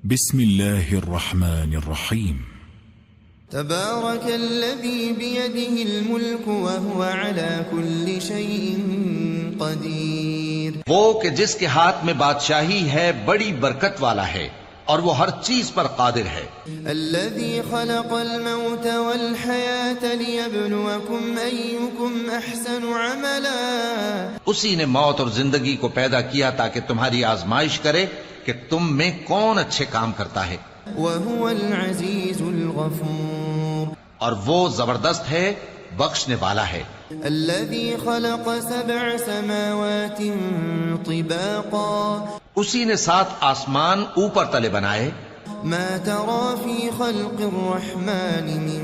بسم الله الرحمن الرحيم تبارك الذي بيده الملك وهو على كل شيء قدير. وہ کہ جس کے ہاتھ میں بادشاہی ہے بڑی برکت والا ہے اور وہ ہر چیز پر قادر ہے. الذي خلق الموت والحياة ليبلوكم أيكم أحسن عملا. اسی نے موت اور زندگی کو پیدا کیا تاکہ تمہاری آزمائش کرے کہ تم میں کون اچھے کام کرتا ہے. وهو العزيز الغفور. اور وہ زبردست ہے بخشنے والا ہے. الذي خلق 7 سماوات طباقا. اسی نے 7 آسمان اوپر تلے بنائے. ما ترى في خلق الرحمن من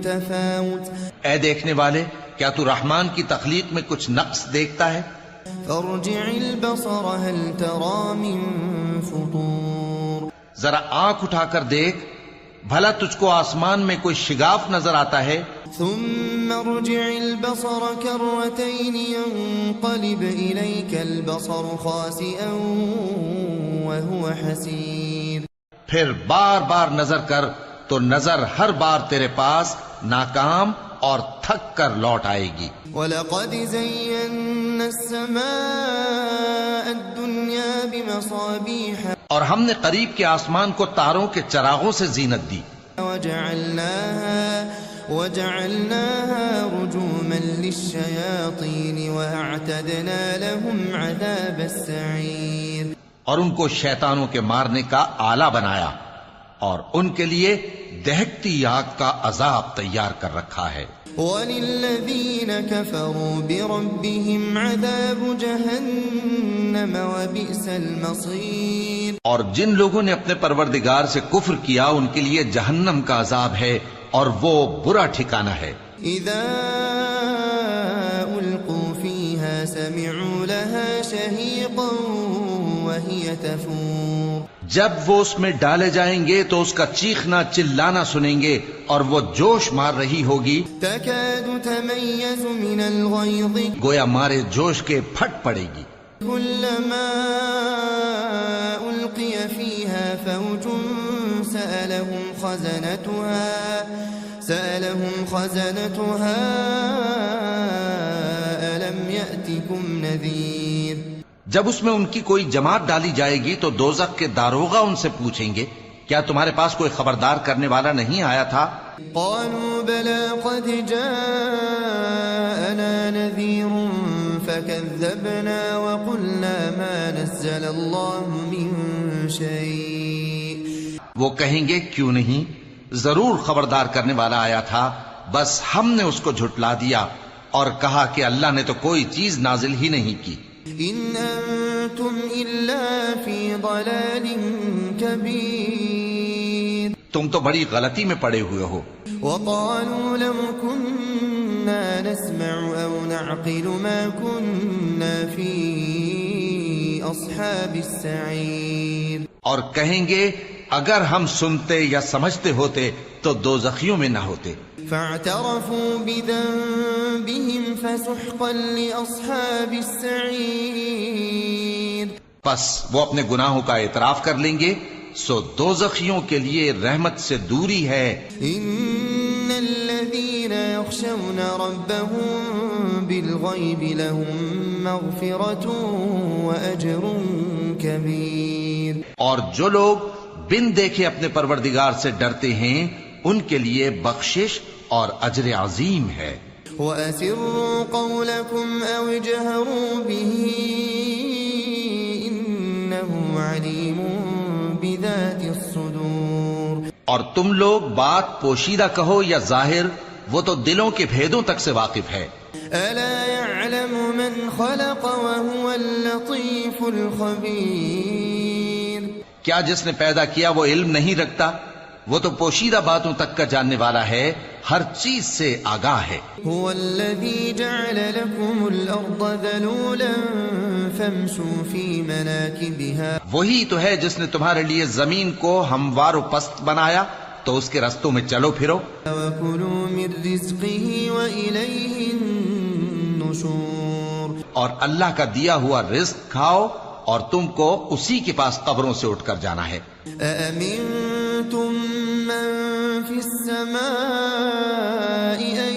تفاوت. اے دیکھنے والے، کیا تو رحمان کی تخلیق میں کچھ نقص دیکھتا ہے؟ فارجع البصر هل ترى من فطور. ذرا آنکھ اٹھا کر دیکھ، بھلا تجھ کو آسمان میں کوئی شگاف نظر آتا ہے؟ ثم ارجع البصر كرتين ينقلب إليك البصر خاسئا وهو حسير. پھر بار بار نظر کر تو نظر ہر بار تیرے پاس ناکام اور تھک کر لوٹ آئے گی. وَلَقَدْ زَيَّنَّا السَّمَاءَ الدُّنْيَا بِمَصَابِيحَ. اور ہم نے قریب کے آسمان کو تاروں کے چراغوں سے زینت دی. وَجَعَلْنَاهَا رُجُومًا لِلشَّيَاطِينِ وَأَعْتَدْنَا لَهُمْ عَذَابَ السَّعِيرِ. اور ان کو شیطانوں کے مارنے کا آلہ بنایا اور ان کے لیے دہکتی آگ کا عذاب تیار کر رکھا ہے. وَلِلَّذِينَ كَفَرُوا بِرَبِّهِمْ عَذَابُ جَهَنَّمَ وَبِئْسَ الْمَصِيرُ. اور جن لوگوں نے اپنے پروردگار سے کفر کیا ان کے لیے جہنم کا عذاب ہے اور وہ برا ٹھکانہ ہے. اذا القوا فيها سمعوا لها شهيقا وهي تفور. جب وہ اس میں ڈالے جائیں گے تو اس کا چیخنا چلانا سنیں گے اور وہ جوش مار رہی ہوگی. تكاد تميز من الغيظ. گویا مارے جوش کے پھٹ پڑے گی. كلما ألقي فيها فوج سألهم خزنتها ألم يأتكم نذير. جب اس میں ان کی کوئی جماعت ڈالی جائے گی تو دوزخ کے داروغہ ان سے پوچھیں گے کیا تمہارے پاس کوئی خبردار کرنے والا نہیں آیا تھا؟ قالوا بلى قد جاءنا نذير فكذبنا وقلنا ما نزل الله من شيء. وہ کہیں گے کیوں نہیں، ضرور خبردار کرنے والا آیا تھا، بس ہم نے اس کو جھٹلا دیا اور کہا کہ اللہ نے تو کوئی چیز نازل ہی نہیں کی. ان انتم الا فی ضلال کبیر. تم تو بڑی غلطی میں پڑے ہوئے ہو. وقالوا لو كنا نسمع او نعقل ما كنا في اصحاب السعیر. اور کہیں گے اگر ہم سنتے یا سمجھتے ہوتے تو دوزخیوں میں نہ ہوتے. فاعترفوا بذنبهم فسحقا لاصحاب السعیر. پس وہ اپنے گناہوں کا اعتراف کر لیں گے سو دوزخیوں کے لیے رحمت سے دوری ہے. ان الذين يخشون ربهم بالغيب لهم مغفرة واجر كبير. اور جو لوگ بن دیکھے اپنے پروردگار سے ڈرتے ہیں ان کے لیے بخشش اور اجر عظیم ہے. وَأَسِرُّوا قَوْلَكُمْ أَوْ اجْهَرُوا بِهِ إِنَّهُ عَلِيمٌ بِذَاتِ الصُّدُورِ. اور تم لوگ بات پوشیدہ کہو یا ظاہر، وہ تو دلوں کے بھیدوں تک سے واقف ہے. أَلَا يَعْلَمُ مَنْ خَلَقَ وَهُوَ اللَّطِيفُ الْخَبِيرُ. کیا جس نے پیدا کیا وہ علم نہیں رکھتا؟ وہ تو پوشیدہ باتوں تک کا جاننے والا ہے، ہر چیز سے آگاہ ہے. هو الذي جعل لكم الأرض ذلولا فامشوا في مناكبها. وہی تو ہے جس نے تمہارے لیے زمین کو ہموار و پست بنایا تو اس کے رستوں میں چلو پھرو. وَكُلُوا مِن رِزْقِهِ وَإِلَيْهِ النُّشُورُ. اور اللہ کا دیا ہوا رزق کھاؤ اور تم کو اسی کے پاس قبروں سے اٹھ کر جانا ہے۔ أأمنتم من في السماء أن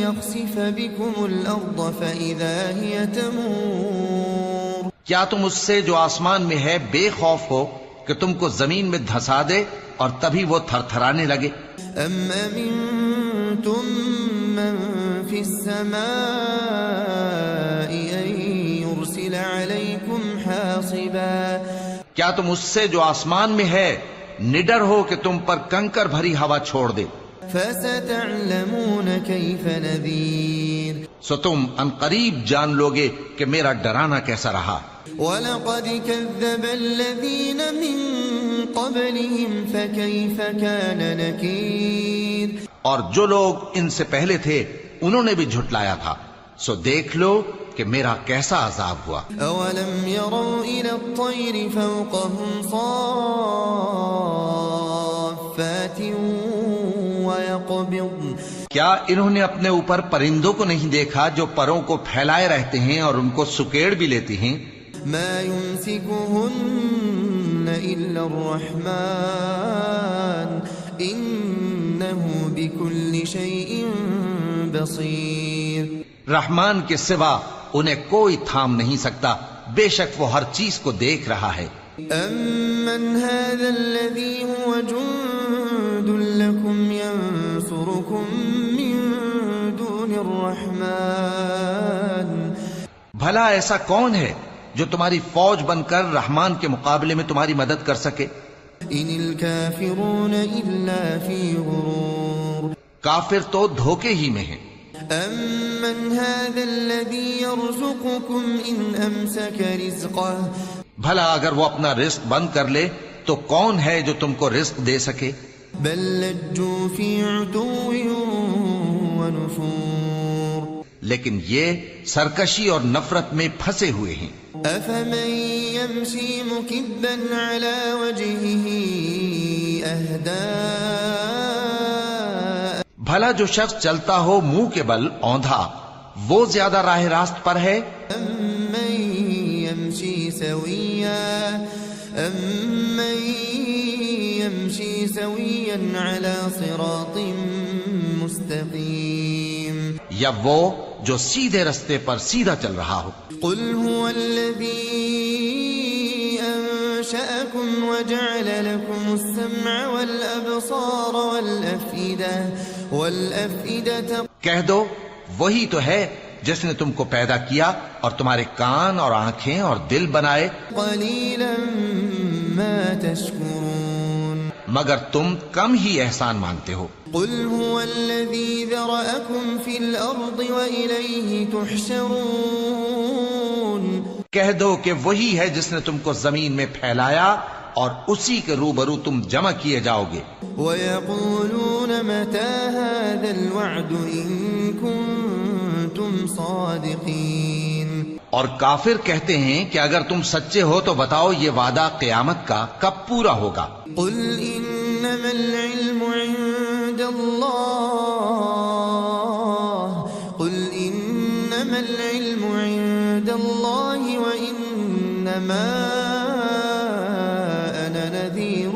يخسف بكم الأرض فإذا هي تمور کیا تم اس سے جو آسمان میں ہے بے خوف ہو کہ تم کو زمین میں دھسا دے اور تبھی وہ تھر تھرانے لگے؟ أم أمنتم من في السماء أن يرسل عليكم حاصبا کیا تم اس سے جو آسمان میں ہے نڈر ہو کہ تم پر کنکر بھری ہوا چھوڑ دے؟ فستعلمون كيف نذير سو تم ان قریب جان لوگے کہ میرا ڈرانا کیسا رہا۔ وَلَقَدْ كَذَّبَ الَّذِينَ مِن قَبْلِهِمْ فَكَيْفَ كَانَ نَكِيرٌ اور جو لوگ ان سے پہلے تھے انہوں نے بھی جھٹلایا تھا، سو دیکھ لو کہ میرا کیسا عذاب ہوا۔ أَوَلَمْ يَرَوْا إِلَى الطَّيْرِ فَوْقَهُمْ صَافَّاتٍ وَيَقْبِضْنَ کیا انہوں نے اپنے اوپر پرندوں کو نہیں دیکھا جو پروں کو پھیلائے رہتے ہیں اور ان کو سکیڑ بھی لیتی ہیں؟ ما يمسكهن إلا الرحمن إنه بكل شيء بصير رحمان کے سوا انہیں کوئی تھام نہیں سکتا، بے شک وہ ہر چیز کو دیکھ رہا ہے۔ أَمَّنْ هَذَا الَّذِي هُوَ جُندٌ لَكُمْ يَنصُرُكُم مِّن دُونِ الرَّحْمَنِ بھلا ایسا کون ہے جو تمہاری فوج بن کر رحمان کے مقابلے میں تمہاری مدد کر سکے؟ إِنِ الْكَافِرُونَ إِلَّا فِي غُرُورٍ کافر تو دھوکے ہی میں ہیں۔ أَمَّنْ هَذَا الَّذِي يَرْزُقُكُمْ إِنْ أَمْسَكَ رِزْقَهُ بھلا اگر وہ اپنا رزق بند کر لے تو کون ہے جو تم کو رزق دے سکے؟ بل لجوا في عتو ونفور لیکن یہ سرکشی اور نفرت میں پھنسے ہوئے ہیں۔ أفمن يمشي مكبا على وجهه أهدى بھلا جو شخص چلتا ہو منہ کے بل اوندھا وہ زیادہ راہ راست پر ہے أمن يمشي سويا على صراط مستقيم یا وہ جو سیدھے رستے پر سیدھا چل رہا ہو؟ قل هو الذي أنشأكم وجعل لكم السمع والأبصار والأفئدة کہہ دو وہی تو ہے جس نے تم کو پیدا کیا اور تمہارے کان اور آنکھیں اور دل بنائے، قليلا ما تشكرون مگر تم کم ہی احسان مانتے ہو۔ قل هو الذي ذرأكم في الأرض وإليه تحشرون کہہ دو کہ وہی ہے جس نے تم کو زمین میں پھیلایا اور اسی کے روبرو تم جمع کیے جاؤ گے۔ ويقولون متى هذا الوعد إن كنتم صادقين اور کافر کہتے ہیں کہ اگر تم سچے ہو تو بتاؤ یہ وعدہ قیامت کا کب پورا ہوگا؟ قل إنما العلم عند الله قل إنما العلم عند الله وإنما أنا نذير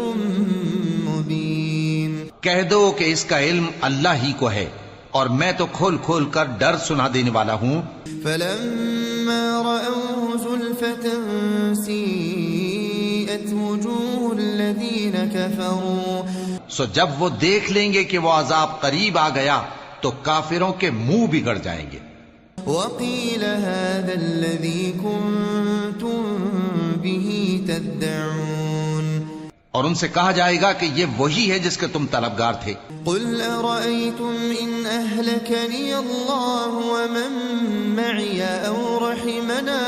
مبين کہہ دو کہ اس کا علم اللہ ہی کو ہے اور میں تو کھول کھول کر ڈر سنا دینے والا ہوں۔ فلما رأوه زلفة سيئت وجوه الذين كفروا سو جب وہ دیکھ لیں گے کہ وہ عذاب قریب آ گیا تو کافروں کے منہ بگڑ جائیں گے۔ وقيل هذا الذي كنتم به تدعون اور ان سے کہا جائے گا کہ یہ وہی ہے جس کے تم طلبگار تھے۔ قل أرأيتم إن أهلكني الله ومن معي أو رحمنا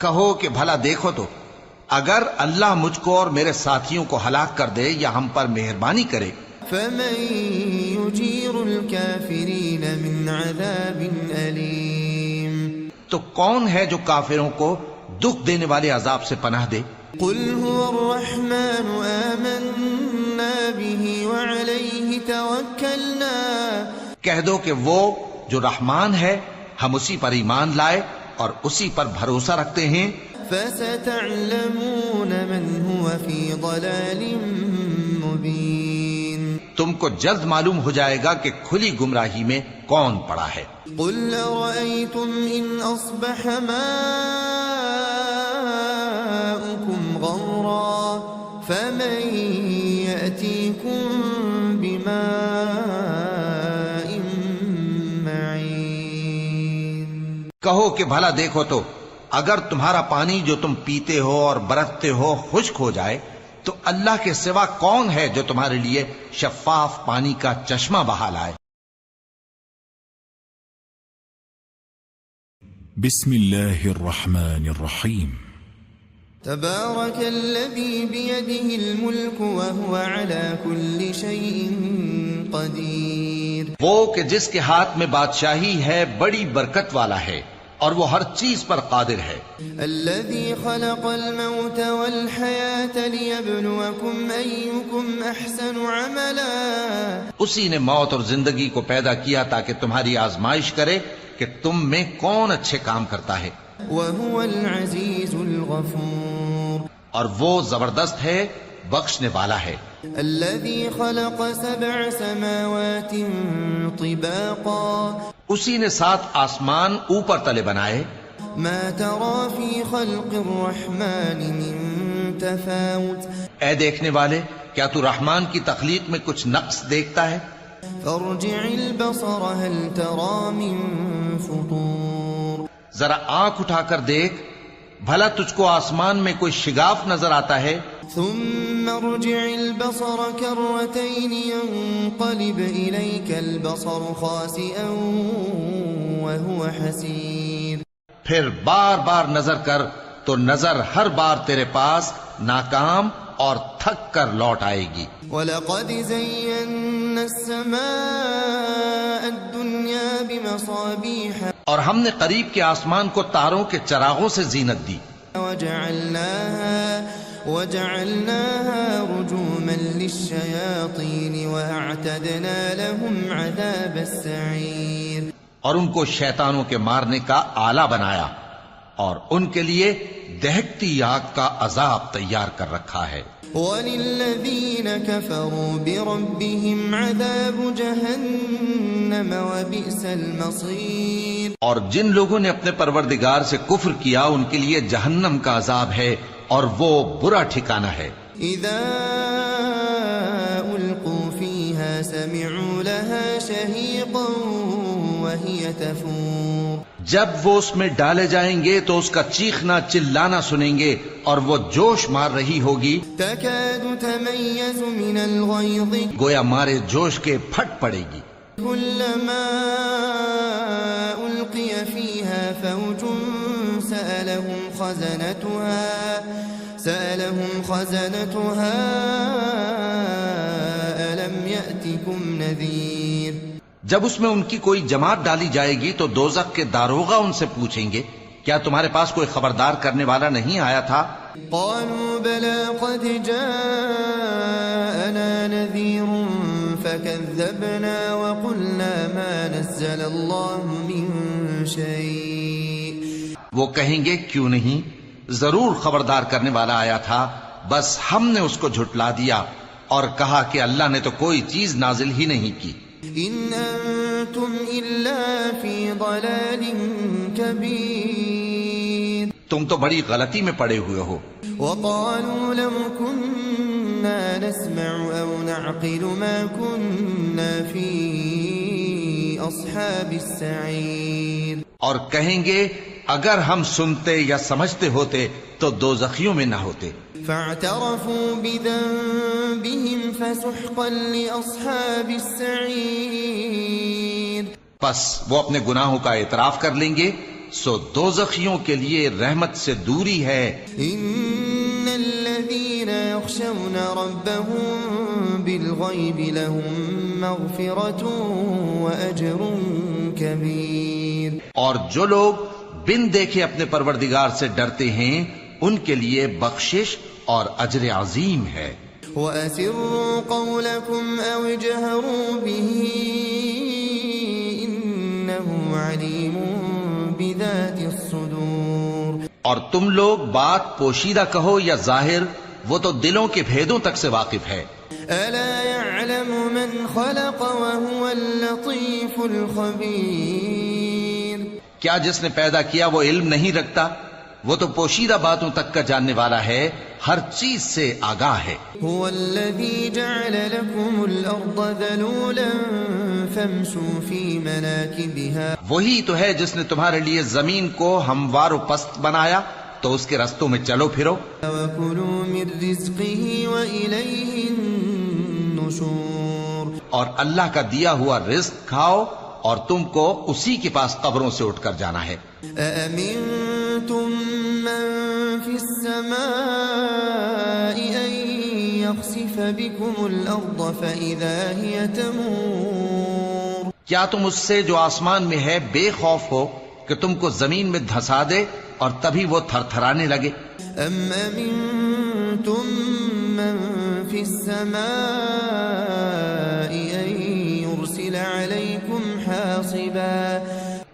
کہو کہ بھلا دیکھو تو اگر اللہ مجھ کو اور میرے ساتھیوں کو ہلاک کر دے یا ہم پر مہربانی کرے فمن يجير الكافرين من عذاب أليم تو کون ہے جو کافروں کو دکھ دینے والے عذاب سے پناہ دے؟ قل هو الرحمن آمنا به وعليه توكلنا کہہ دو کہ وہ جو رحمان ہے ہم اسی پر ایمان لائے اور اسی پر بھروسہ رکھتے ہیں۔ فستعلمون من هو في ضلال مبين تم کو جلد معلوم ہو جائے گا کہ کھلی گمراہی میں کون پڑا ہے۔ قل أرأيتم إن أصبح ماؤكم غورا فمن يأتيكم بماء معين۔ کہو کہ بھلا دیکھو تو اگر تمہارا پانی جو تم پیتے ہو اور برتتے ہو خشک ہو جائے تو اللہ کے سوا کون ہے جو تمہارے لیے شفاف پانی کا چشمہ بہا لائے۔ بسم الله الرحمن الرحيم تبارك الذي بيده الملك وهو على كل شيء قدير۔ وہ کہ جس کے ہاتھ میں بادشاہی ہے بڑی برکت والا ہے اور وہ ہر چیز پر قادر ہے۔ الذي خلق الموت والحياة ليبلوكم أيكم أحسن عملا۔ اسی نے موت اور زندگی کو پیدا کیا تاکہ تمہاری آزمائش کرے کہ تم میں کون اچھے کام کرتا ہے۔ وهو العزيز الغفور۔ اور وہ زبردست ہے بخشنے والا ہے۔ الذي خلق 7 سماوات طباقا۔ اسی نے 7 آسمان اوپر تلے بنائے۔ ما ترى في خلق الرحمن من تفاوت۔ اے دیکھنے والے کیا تو رحمان کی تخلیق میں کچھ نقص دیکھتا ہے؟ فارجع البصر هل ترى من فطور۔ ذرا آنکھ اٹھا کر دیکھ بھلا تجھ کو آسمان میں کوئی شگاف نظر آتا ہے؟ ثم ارجع البصر كرتين ينقلب إليك البصر خاسئا وهو حسير۔ پھر بار بار نظر کر تو نظر ہر بار تیرے پاس ناکام اور تھک کر لوٹ آئے گی۔ وَلَقَدْ زَيَّنَّا السَّمَاءَ الدُّنْيَا بِمَصَابِيحَ۔ اور ہم نے قریب کے آسمان کو تاروں کے چراغوں سے زینت دی۔ وَجَعَلْنَاهَا رُجُومًا لِلشَّيَاطِينِ وَأَعْتَدْنَا لَهُمْ عَذَابَ السَّعِيرِ۔ اور ان کو شیطانوں کے مارنے کا آلہ بنایا اور ان کے لیے دہکتی آگ کا عذاب تیار کر رکھا ہے۔ وَلِلَّذِينَ كَفَرُوا بِرَبِّهِمْ عَذَابُ جَهَنَّمَ وَبِئْسَ الْمَصِيرُ۔ اور جن لوگوں نے اپنے پروردگار سے کفر کیا ان کے لیے جہنم کا عذاب ہے اور وہ برا ٹھکانہ ہے۔ اذا القوا فيها سمعوا لها شهيقا وهي تفور۔ جب وہ اس میں ڈالے جائیں گے تو اس کا چیخنا چلانا سنیں گے اور وہ جوش مار رہی ہوگی۔ تكاد تميز من الغيظ۔ گویا مارے جوش کے پھٹ پڑے گی۔ كلما ألقي فيها فوج سألهم خزنتها ألم يأتكم نذير۔ جب اس میں ان کی کوئی جماعت ڈالی جائے گی تو دوزخ کے داروغہ ان سے پوچھیں گے کیا تمہارے پاس کوئی خبردار کرنے والا نہیں آیا تھا؟ قالوا بلى قد جاءنا نذير فكذبنا وقلنا ما نزل الله من شيء۔ وہ کہیں گے کیوں نہیں، ضرور خبردار کرنے والا آیا تھا، بس ہم نے اس کو جھٹلا دیا اور کہا کہ اللہ نے تو کوئی چیز نازل ہی نہیں کی۔ ان انتم الا فی ضلال کبیر۔ تم تو بڑی غلطی میں پڑے ہوئے ہو۔ وقالوا لو كنا نسمع او نعقل ما كنا في اصحاب السعیر۔ اور کہیں گے اگر ہم سنتے یا سمجھتے ہوتے تو دوزخیوں میں نہ ہوتے۔ فاعترفوا بذنبهم فسحقا لاصحاب السعیر۔ پس وہ اپنے گناہوں کا اعتراف کر لیں گے، سو دوزخیوں کے لیے رحمت سے دوری ہے۔ ان الذين يخشون ربهم بالغيب لهم مغفرة واجر كبير۔ اور جو لوگ بن دیکھے اپنے پروردگار سے ڈرتے ہیں ان کے لیے بخشش اور اجر عظیم ہے۔ وَأَسِرُّوا قَوْلَكُمْ أَوْ اجْهَرُوا بِهِ إِنَّهُ عَلِيمٌ بِذَاتِ الصُّدُورِ۔ اور تم لوگ بات پوشیدہ کہو یا ظاہر، وہ تو دلوں کے بھیدوں تک سے واقف ہے۔ ألا يعلم من خلق وهو اللطيف الخبير؟ کیا جس نے پیدا کیا وہ علم نہیں رکھتا؟ وہ تو پوشیدہ باتوں تک کا جاننے والا ہے، ہر چیز سے آگاہ ہے۔ هو الذي جعل لكم الأرض ذلولا فامشوا في مناكبها۔ وہی تو ہے جس نے تمہارے لیے زمین کو ہموار و پست بنایا، تو اس کے رستوں میں چلو پھرو۔ وَكُلُوا مِن رِزْقِهِ وَإِلَيْهِ النُّشُورُ۔ اور اللہ کا دیا ہوا رزق کھاؤ اور تم کو اسی کے پاس قبروں سے اٹھ کر جانا ہے۔ أَأَمِنتُم مَّن فِي السَّمَاءِ أَن يَخْسِفَ بِكُمُ الْأَرْضَ فَإِذَا هِيَ تَمُورُ۔ کیا تم اس سے جو آسمان میں ہے بے خوف ہو کہ تم کو زمین میں دھسا دے اور تبھی وہ تھر تھرانے لگے؟ أَمْ أَمِنتُم مَّن فِي السَّمَاءِ أَن يُرْسِلَ عَلَيْكُمْ حَاصِبًا۔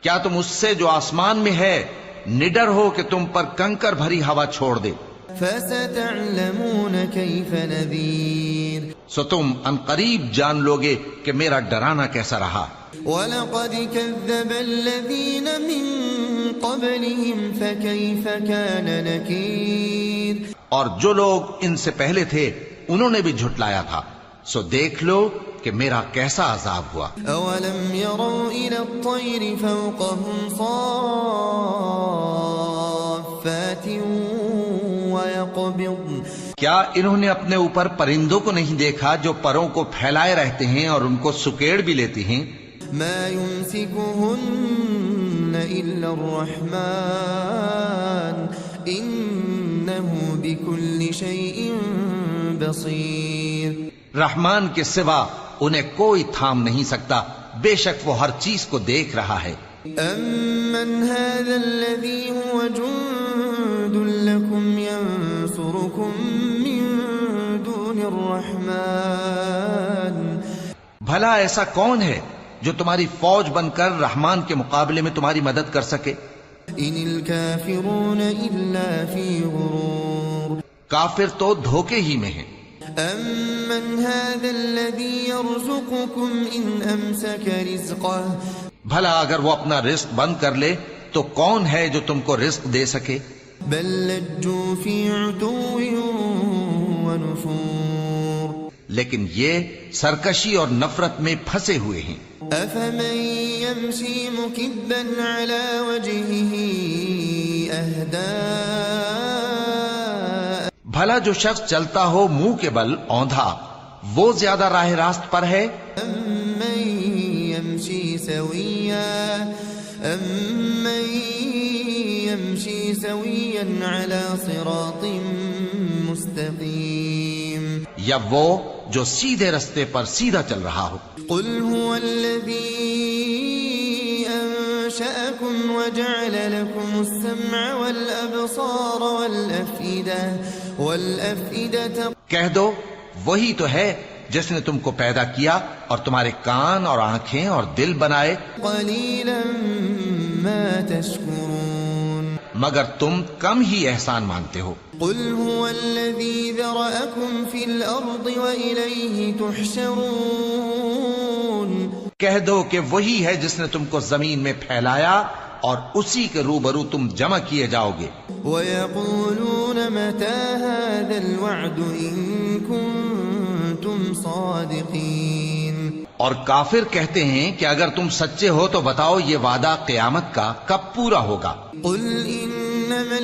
کیا تم اس سے جو آسمان میں ہے نڈر ہو کہ تم پر کنکر بھری ہوا چھوڑ دے؟ فَسَتَعْلَمُونَ كَيْفَ نَذِيرٌ۔ سو تم عنقریب جان لوگے کہ میرا ڈرانا کیسا رہا۔ وَلَقَدْ كَذَّبَ الَّذِينَ مِن قَبْلِهِمْ فَكَيْفَ كَانَ نَكِيرٌ۔ اور جو لوگ ان سے پہلے تھے انہوں نے بھی جھٹلایا تھا، سو دیکھ لو کہ میرا کیسا عذاب ہوا۔ أَوَلَمْ يَرَوْا إِلَى الطَّيْرِ فَوْقَهُمْ صَافَّاتٍ وَيَقْبِضْنَ۔ کیا انہوں نے اپنے اوپر پرندوں کو نہیں دیکھا جو پروں کو پھیلائے رہتے ہیں اور ان کو سکیڑ بھی لیتی ہیں؟ مَا يُمْسِكُهُنَّ إِلَّا الرَّحْمَنُ إِنَّهُ بِكُلِّ شَيْءٍ بَصِيرٌ۔ رحمان کے سوا انہیں کوئی تھام نہیں سکتا، بے شک وہ ہر چیز کو دیکھ رہا ہے۔ أَمَّنْ هَذَا الَّذِي هُوَ جُندٌ لَكُمْ يَنصُرُكُم مِّن دُونِ الرَّحْمَنِ؟ بھلا ایسا کون ہے جو تمہاری فوج بن کر رحمان کے مقابلے میں تمہاری مدد کر سکے؟ إِنِ الْكَافِرُونَ إِلَّا فِي غُرُورٍ۔ کافر تو دھوکے ہی میں ہیں۔ أَمَّنْ هَذَا الَّذِي يَرْزُقُكُمْ إِنْ أَمْسَكَ رِزْقَهُ؟ بھلا اگر وہ اپنا رزق بند کر لے تو کون ہے جو تم کو رزق دے سکے؟ بَل لَجُّوا فِي عُتُوٍّ وَنُفُورٍ۔ لیکن یہ سرکشی اور نفرت میں پھنسے ہوئے ہیں۔ أَفَمَن يَمْشِي مُكِبًّا عَلَى وَجْهِهِ أَهْدَىٰ؟ بھلا جو شخص چلتا ہو منہ کے بل اوندھا، وہ زیادہ راہ راست پر ہے؟ أَمَّن يَمْشِي سَوِيًّا عَلَى صِرَاطٍ مُسْتَقِيمٍ۔ یا وہ جو سیدھے رستے پر سیدھا چل رہا ہو؟ قُلْ هُوَ الَّذِي أَنشَأَكُمْ وَجَعَلَ لَكُمُ السَّمْعَ وَالْأَبْصَارَ وَالْأَفْئِدَةَ۔ کہہ دو وہی تو ہے جس نے تم کو پیدا کیا اور تمہارے کان اور آنکھیں اور دل بنائے، قَلِيلًا مَا تَشْكُرُونَ۔ مگر تم کم ہی احسان مانتے ہو۔ قُلْ هُوَ الَّذِي ذَرَأَكُمْ فِي الْأَرْضِ وَإِلَيْهِ تُحْشَرُونَ۔ کہہ دو کہ وہی ہے جس نے تم کو زمین میں پھیلایا اور اسی کے روبرو تم جمع کیے جاؤ گے۔ وَيَقُولُونَ مَتَىٰ هَٰذَا الْوَعْدُ إِن كُنتُمْ صَادِقِينَ۔ اور کافر کہتے ہیں کہ اگر تم سچے ہو تو بتاؤ یہ وعدہ قیامت کا کب پورا ہوگا؟ قُلْ إِنَّمَا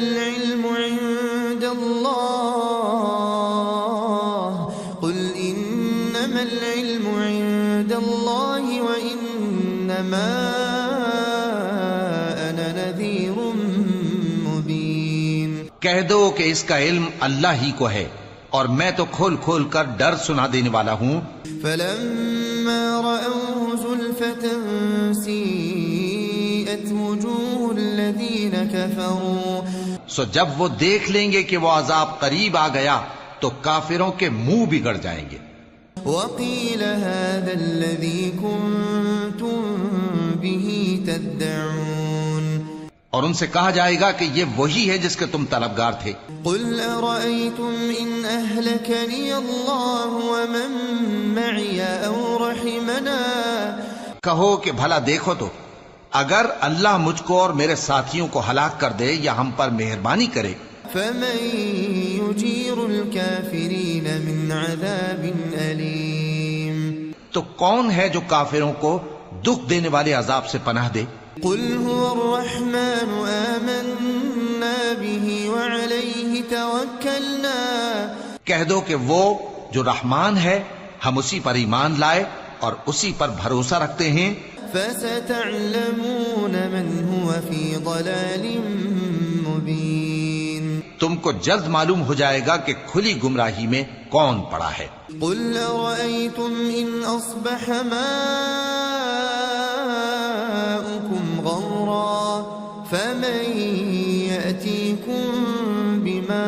الْعِلْمُ عِندَ اللَّهِ وَإِنَّمَا أَنَا نَذِيرٌ مُبِينٌ۔ کہہ دو کہ اس کا علم اللہ ہی کو ہے اور میں تو کھول کھول کر ڈر سنا دینے والا ہوں۔ فَلَمَّا رَأَوْهُ زُلْفَةً سِيئَتْ وُجُوهُ الَّذِينَ كَفَرُوا۔ سو جب وہ دیکھ لیں گے کہ وہ عذاب قریب آ گیا تو کافروں کے منہ بگڑ جائیں گے۔ وَقِيلَ هَٰذَا الَّذِي كُنتُم بِهِ تَدَّعُونَ۔ اور ان سے کہا جائے گا کہ یہ وہی ہے جس کے تم طلبگار تھے۔ قل أرأيتم إن أهلكني الله ومن معي أو رحمنا کہو کہ بھلا دیکھو تو اگر اللہ مجھ کو اور میرے ساتھیوں کو ہلاک کر دے یا ہم پر مہربانی کرے فمن يجير الكافرين من عذاب أليم تو کون ہے جو کافروں کو دکھ دینے والے عذاب سے پناہ دے؟ قل هو الرحمن آمنا به وعليه توكلنا کہہ دو کہ وہ جو رحمان ہے ہم اسی پر ایمان لائے اور اسی پر بھروسہ رکھتے ہیں۔ فستعلمون من هو في ضلال مبين تم کو جلد معلوم ہو جائے گا کہ کھلی گمراہی میں کون پڑا ہے۔ قل أرأيتم إن أصبح ماؤكم غورا فمن يأتيكم بماء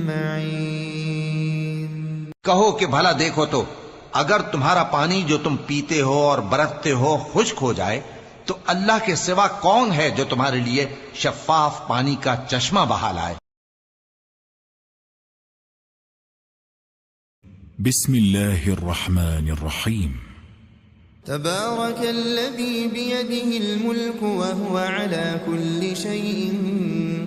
معين کہو کہ بھلا دیکھو تو اگر تمہارا پانی جو تم پیتے ہو اور برتتے ہو خشک ہو جائے تو اللہ کے سوا کون ہے جو تمہارے لیے شفاف پانی کا چشمہ بہا لائے؟ بسم الله الرحمن الرحيم تبارك الذي بيده الملك وهو على كل شيء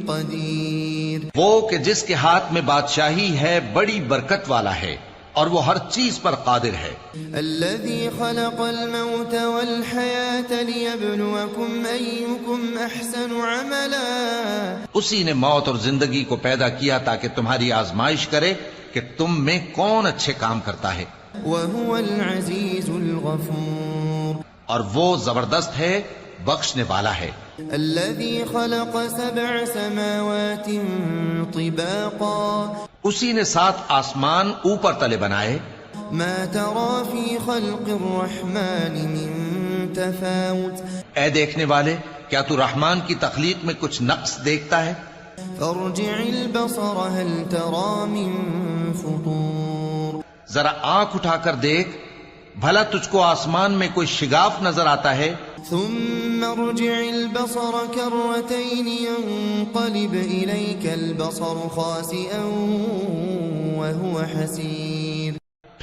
قدير وہ کہ جس کے ہاتھ میں بادشاہی ہے بڑی برکت والا ہے اور وہ ہر چیز پر قادر ہے۔ الذي خلق الموت والحياة ليبلوكم أيكم أحسن عملا اسی نے موت اور زندگی کو پیدا کیا تاکہ تمہاری آزمائش کرے کہ تم میں کون اچھے کام کرتا ہے، وهو العزيز الغفور اور وہ زبردست ہے بخشنے والا ہے۔ الذي خلق 7 سماوات طباقا اسی نے 7 آسمان اوپر تلے بنائے، ما ترى في خلق الرحمن من تفاوت اے دیکھنے والے کیا تو رحمان کی تخلیق میں کچھ نقص دیکھتا ہے؟ فارجع البصر هل ترى من فطور ذرا آنکھ اٹھا کر دیکھ بھلا تجھ کو آسمان میں کوئی شگاف نظر آتا ہے؟ ثم ارجع البصر كرتين ينقلب إليك البصر خاسئا وهو حسير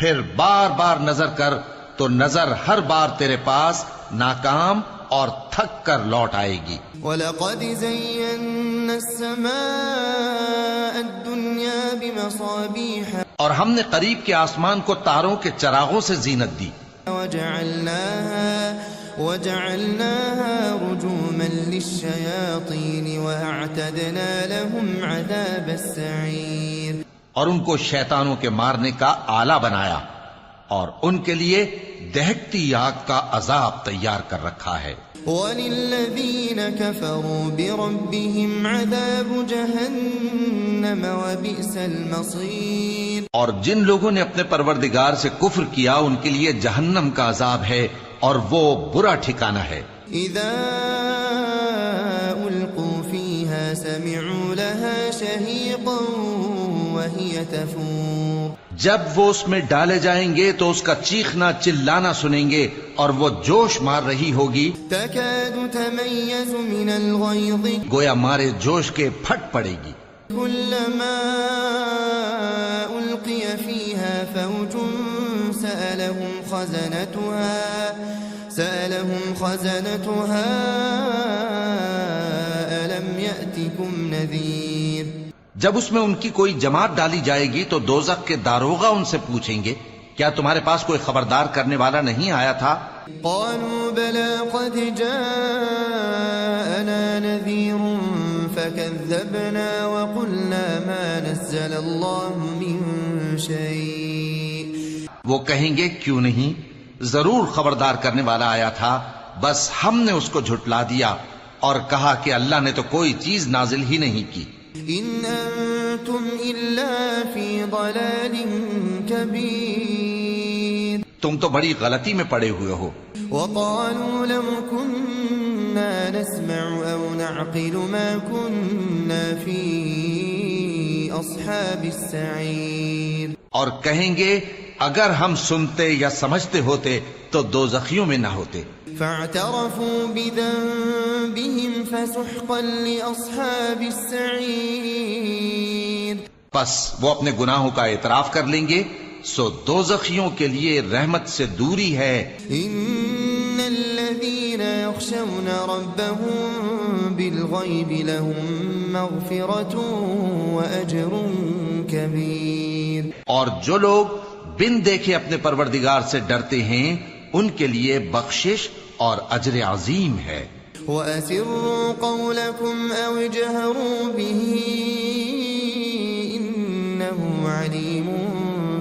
پھر بار بار نظر کر تو نظر ہر بار تیرے پاس ناکام اور تھک کر لوٹ آئے گی۔ وَلَقَدْ زَيَّنَّا السَّمَاءَ الدُّنْيَا بِمَصَابِيحَ اور ہم نے قریب کے آسمان کو تاروں کے چراغوں سے زینت دی، وَجَعَلْنَاهَا رُجُومًا لِلشَّيَاطِينِ وَأَعْتَدْنَا لَهُمْ عَذَابَ السَّعِيرِ اور ان کو شیطانوں کے مارنے کا آلہ بنایا اور ان کے لیے دہکتی آگ کا عذاب تیار کر رکھا ہے۔ وَلِلَّذِينَ كَفَرُوا بِرَبِّهِمْ عَذَابُ جَهَنَّمَ وَبِئْسَ الْمَصِيرُ اور جن لوگوں نے اپنے پروردگار سے کفر کیا ان کے لیے جہنم کا عذاب ہے اور وہ برا ٹھکانہ ہے۔ إِذَا أُلْقُوا فِيهَا سَمِعُوا لَهَا شَهِيقًا وَهِيَ تَفُورُ جب وہ اس میں ڈالے جائیں گے تو اس کا چیخنا چلانا سنیں گے اور وہ جوش مار رہی ہوگی، تَكَادُ تَمَيَّزُ مِنَ الْغَيْظِ گویا مارے جوش کے پھٹ پڑے گی۔ كُلَّمَا أُلْقِيَ فِيهَا فَوْجٌ سَأَلَهُمْ خَزَنَتُهَا أَلَمْ يَأْتِكُمْ نَذِيرٌ جب اس میں ان کی کوئی جماعت ڈالی جائے گی تو دوزخ کے داروغہ ان سے پوچھیں گے کیا تمہارے پاس کوئی خبردار کرنے والا نہیں آیا تھا؟ قالوا بلى قد جاءنا نذير فكذبنا وقلنا ما نزل الله من شيء وہ کہیں گے کیوں نہیں، ضرور خبردار کرنے والا آیا تھا، بس ہم نے اس کو جھٹلا دیا اور کہا کہ اللہ نے تو کوئی چیز نازل ہی نہیں کی۔ ان انتم الا في ضلال كبير تم تو بڑی غلطی میں پڑے ہوئے ہو۔ وقالوا لو كنا نسمع او نعقل ما كنا في اصحاب السعير اور کہیں گے اگر ہم سنتے یا سمجھتے ہوتے تو دوزخیوں میں نہ ہوتے۔ فاعترفوا بذنبهم فسحقا لأصحاب السعير پس وہ اپنے گناہوں کا اعتراف کر لیں گے، سو دوزخیوں کے لیے رحمت سے دوری ہے۔ إن الذين يخشون ربهم بالغيب لهم مغفرة وأجر كبير۔ اور جو لوگ بن دیکھے اپنے پروردگار سے ڈرتے ہیں ان کے لیے بخشش اور اجر عظیم ہے۔ وَأَسِرُّوا قَوْلَكُمْ أَوْ اجْهَرُوا بِهِ إِنَّهُ عَلِيمٌ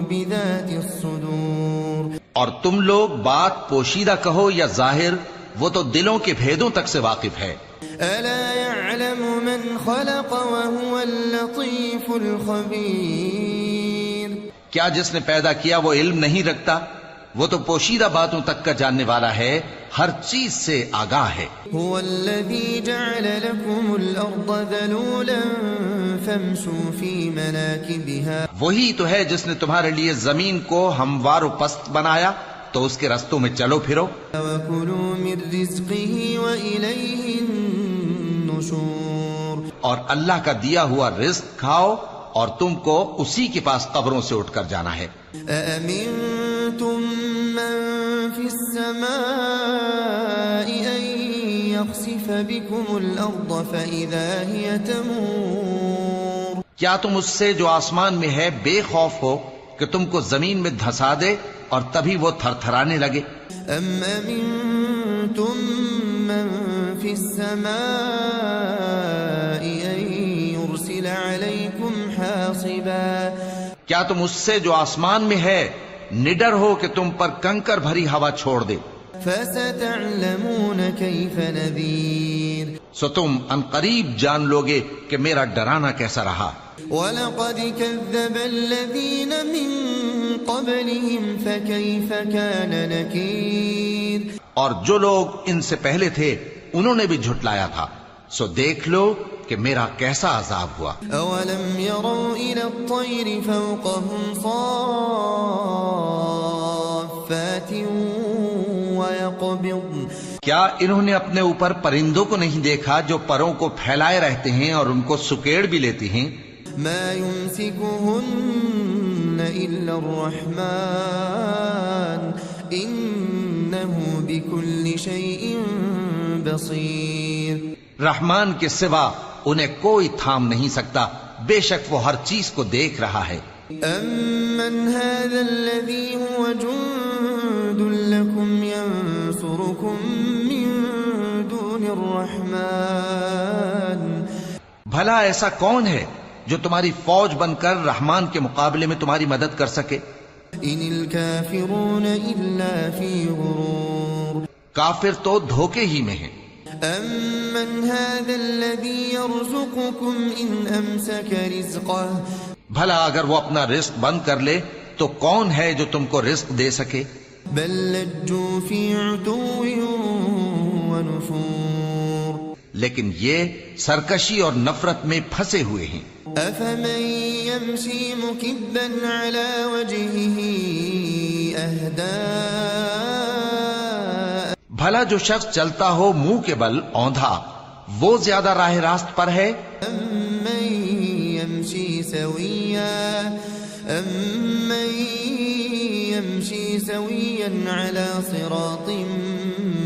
بِذَاتِ الصُّدُورِ۔ اور تم لوگ بات پوشیدہ کہو یا ظاہر، وہ تو دلوں کے بھیدوں تک سے واقف ہے۔ أَلَا يَعْلَمُ مَنْ خَلَقَ وَهُوَ اللَّطِيفُ الْخَبِيرُ۔ کیا جس نے پیدا کیا وہ علم نہیں رکھتا؟ وہ تو پوشیدہ باتوں تک کا جاننے والا ہے، ہر چیز سے آگاہ ہے۔ هو الذي جعل لكم الأرض ذلولا فامشوا في مناكبها۔ وہی تو ہے جس نے تمہارے لیے زمین کو ہموار و پست بنایا، تو اس کے رستوں میں چلو پھرو۔ وَكُلُوا مِن رِّزْقِهِ وَإِلَيْهِ النُّشُورُ۔ اور اللہ کا دیا ہوا رزق کھاؤ اور تم کو اسی کے پاس قبروں سے اٹھ کر جانا ہے۔ أَأَمِنتُم مَّن فِي السَّمَاءِ أَن يَخْسِفَ بِكُمُ الْأَرْضَ فَإِذَا هِيَ تَمُورُ۔ کیا تم اس سے جو آسمان میں ہے بے خوف ہو کہ تم کو زمین میں دھسا دے اور تبھی وہ تھر تھرانے لگے؟ أَمْ أَمِنتُم مَّن فِي السَّمَاءِ أَن يُرْسِلَ عَلَيْكُمْ حَاصِبًا۔ کیا تم اس سے جو آسمان میں ہے نڈر ہو کہ تم پر کنکر بھری ہوا چھوڑ دے؟ فَسَتَعْلَمُونَ كَيْفَ نَذِيرٌ۔ سو تم عنقریب جان لوگے کہ میرا ڈرانا کیسا رہا۔ وَلَقَدْ كَذَّبَ الَّذِينَ مِن قَبْلِهِمْ فَكَيْفَ كَانَ نَكِيرٌ۔ اور جو لوگ ان سے پہلے تھے انہوں نے بھی جھٹلایا تھا، سو دیکھ لو کہ میرا کیسا عذاب ہوا۔ أَوَلَمْ يَرَوْا إِلَى الطَّيْرِ فَوْقَهُمْ صَافَّاتٍ وَيَقْبِضْنَ۔ کیا انہوں نے اپنے اوپر پرندوں کو نہیں دیکھا جو پروں کو پھیلائے رہتے ہیں اور ان کو سکیڑ بھی لیتی ہیں؟ مَا يُمْسِكُهُنَّ إِلَّا الرَّحْمَنُ إِنَّهُ بِكُلِّ شَيْءٍ بَصِيرٌ۔ رحمان کے سوا انہیں کوئی تھام نہیں سکتا، بے شک وہ ہر چیز کو دیکھ رہا ہے۔ أَمَّنْ هَذَا الَّذِي هُوَ جُندٌ لَكُمْ يَنصُرُكُم مِّن دُونِ الرَّحْمَنِ۔ بھلا ایسا کون ہے جو تمہاری فوج بن کر رحمان کے مقابلے میں تمہاری مدد کر سکے؟ إِنِ الْكَافِرُونَ إِلَّا فِي غُرُورٍ۔ کافر تو دھوکے ہی میں ہیں۔ أَمَّنْ هَذَا الَّذِي يَرْزُقُكُمْ إِنْ أَمْسَكَ رِزْقَهُ۔ بھلا اگر وہ اپنا رزق بند کر لے تو کون ہے جو تم کو رزق دے سکے؟ بل لجوا في عتو ونفور۔ لیکن یہ سرکشی اور نفرت میں پھنسے ہوئے ہیں۔ أفمن يمشي مكبا على وجهه أهدى بھلا جو شخص چلتا ہو منہ کے بل اوندھا وہ زیادہ راہ راست پر ہے؟ أمن يمشي سويا على صراط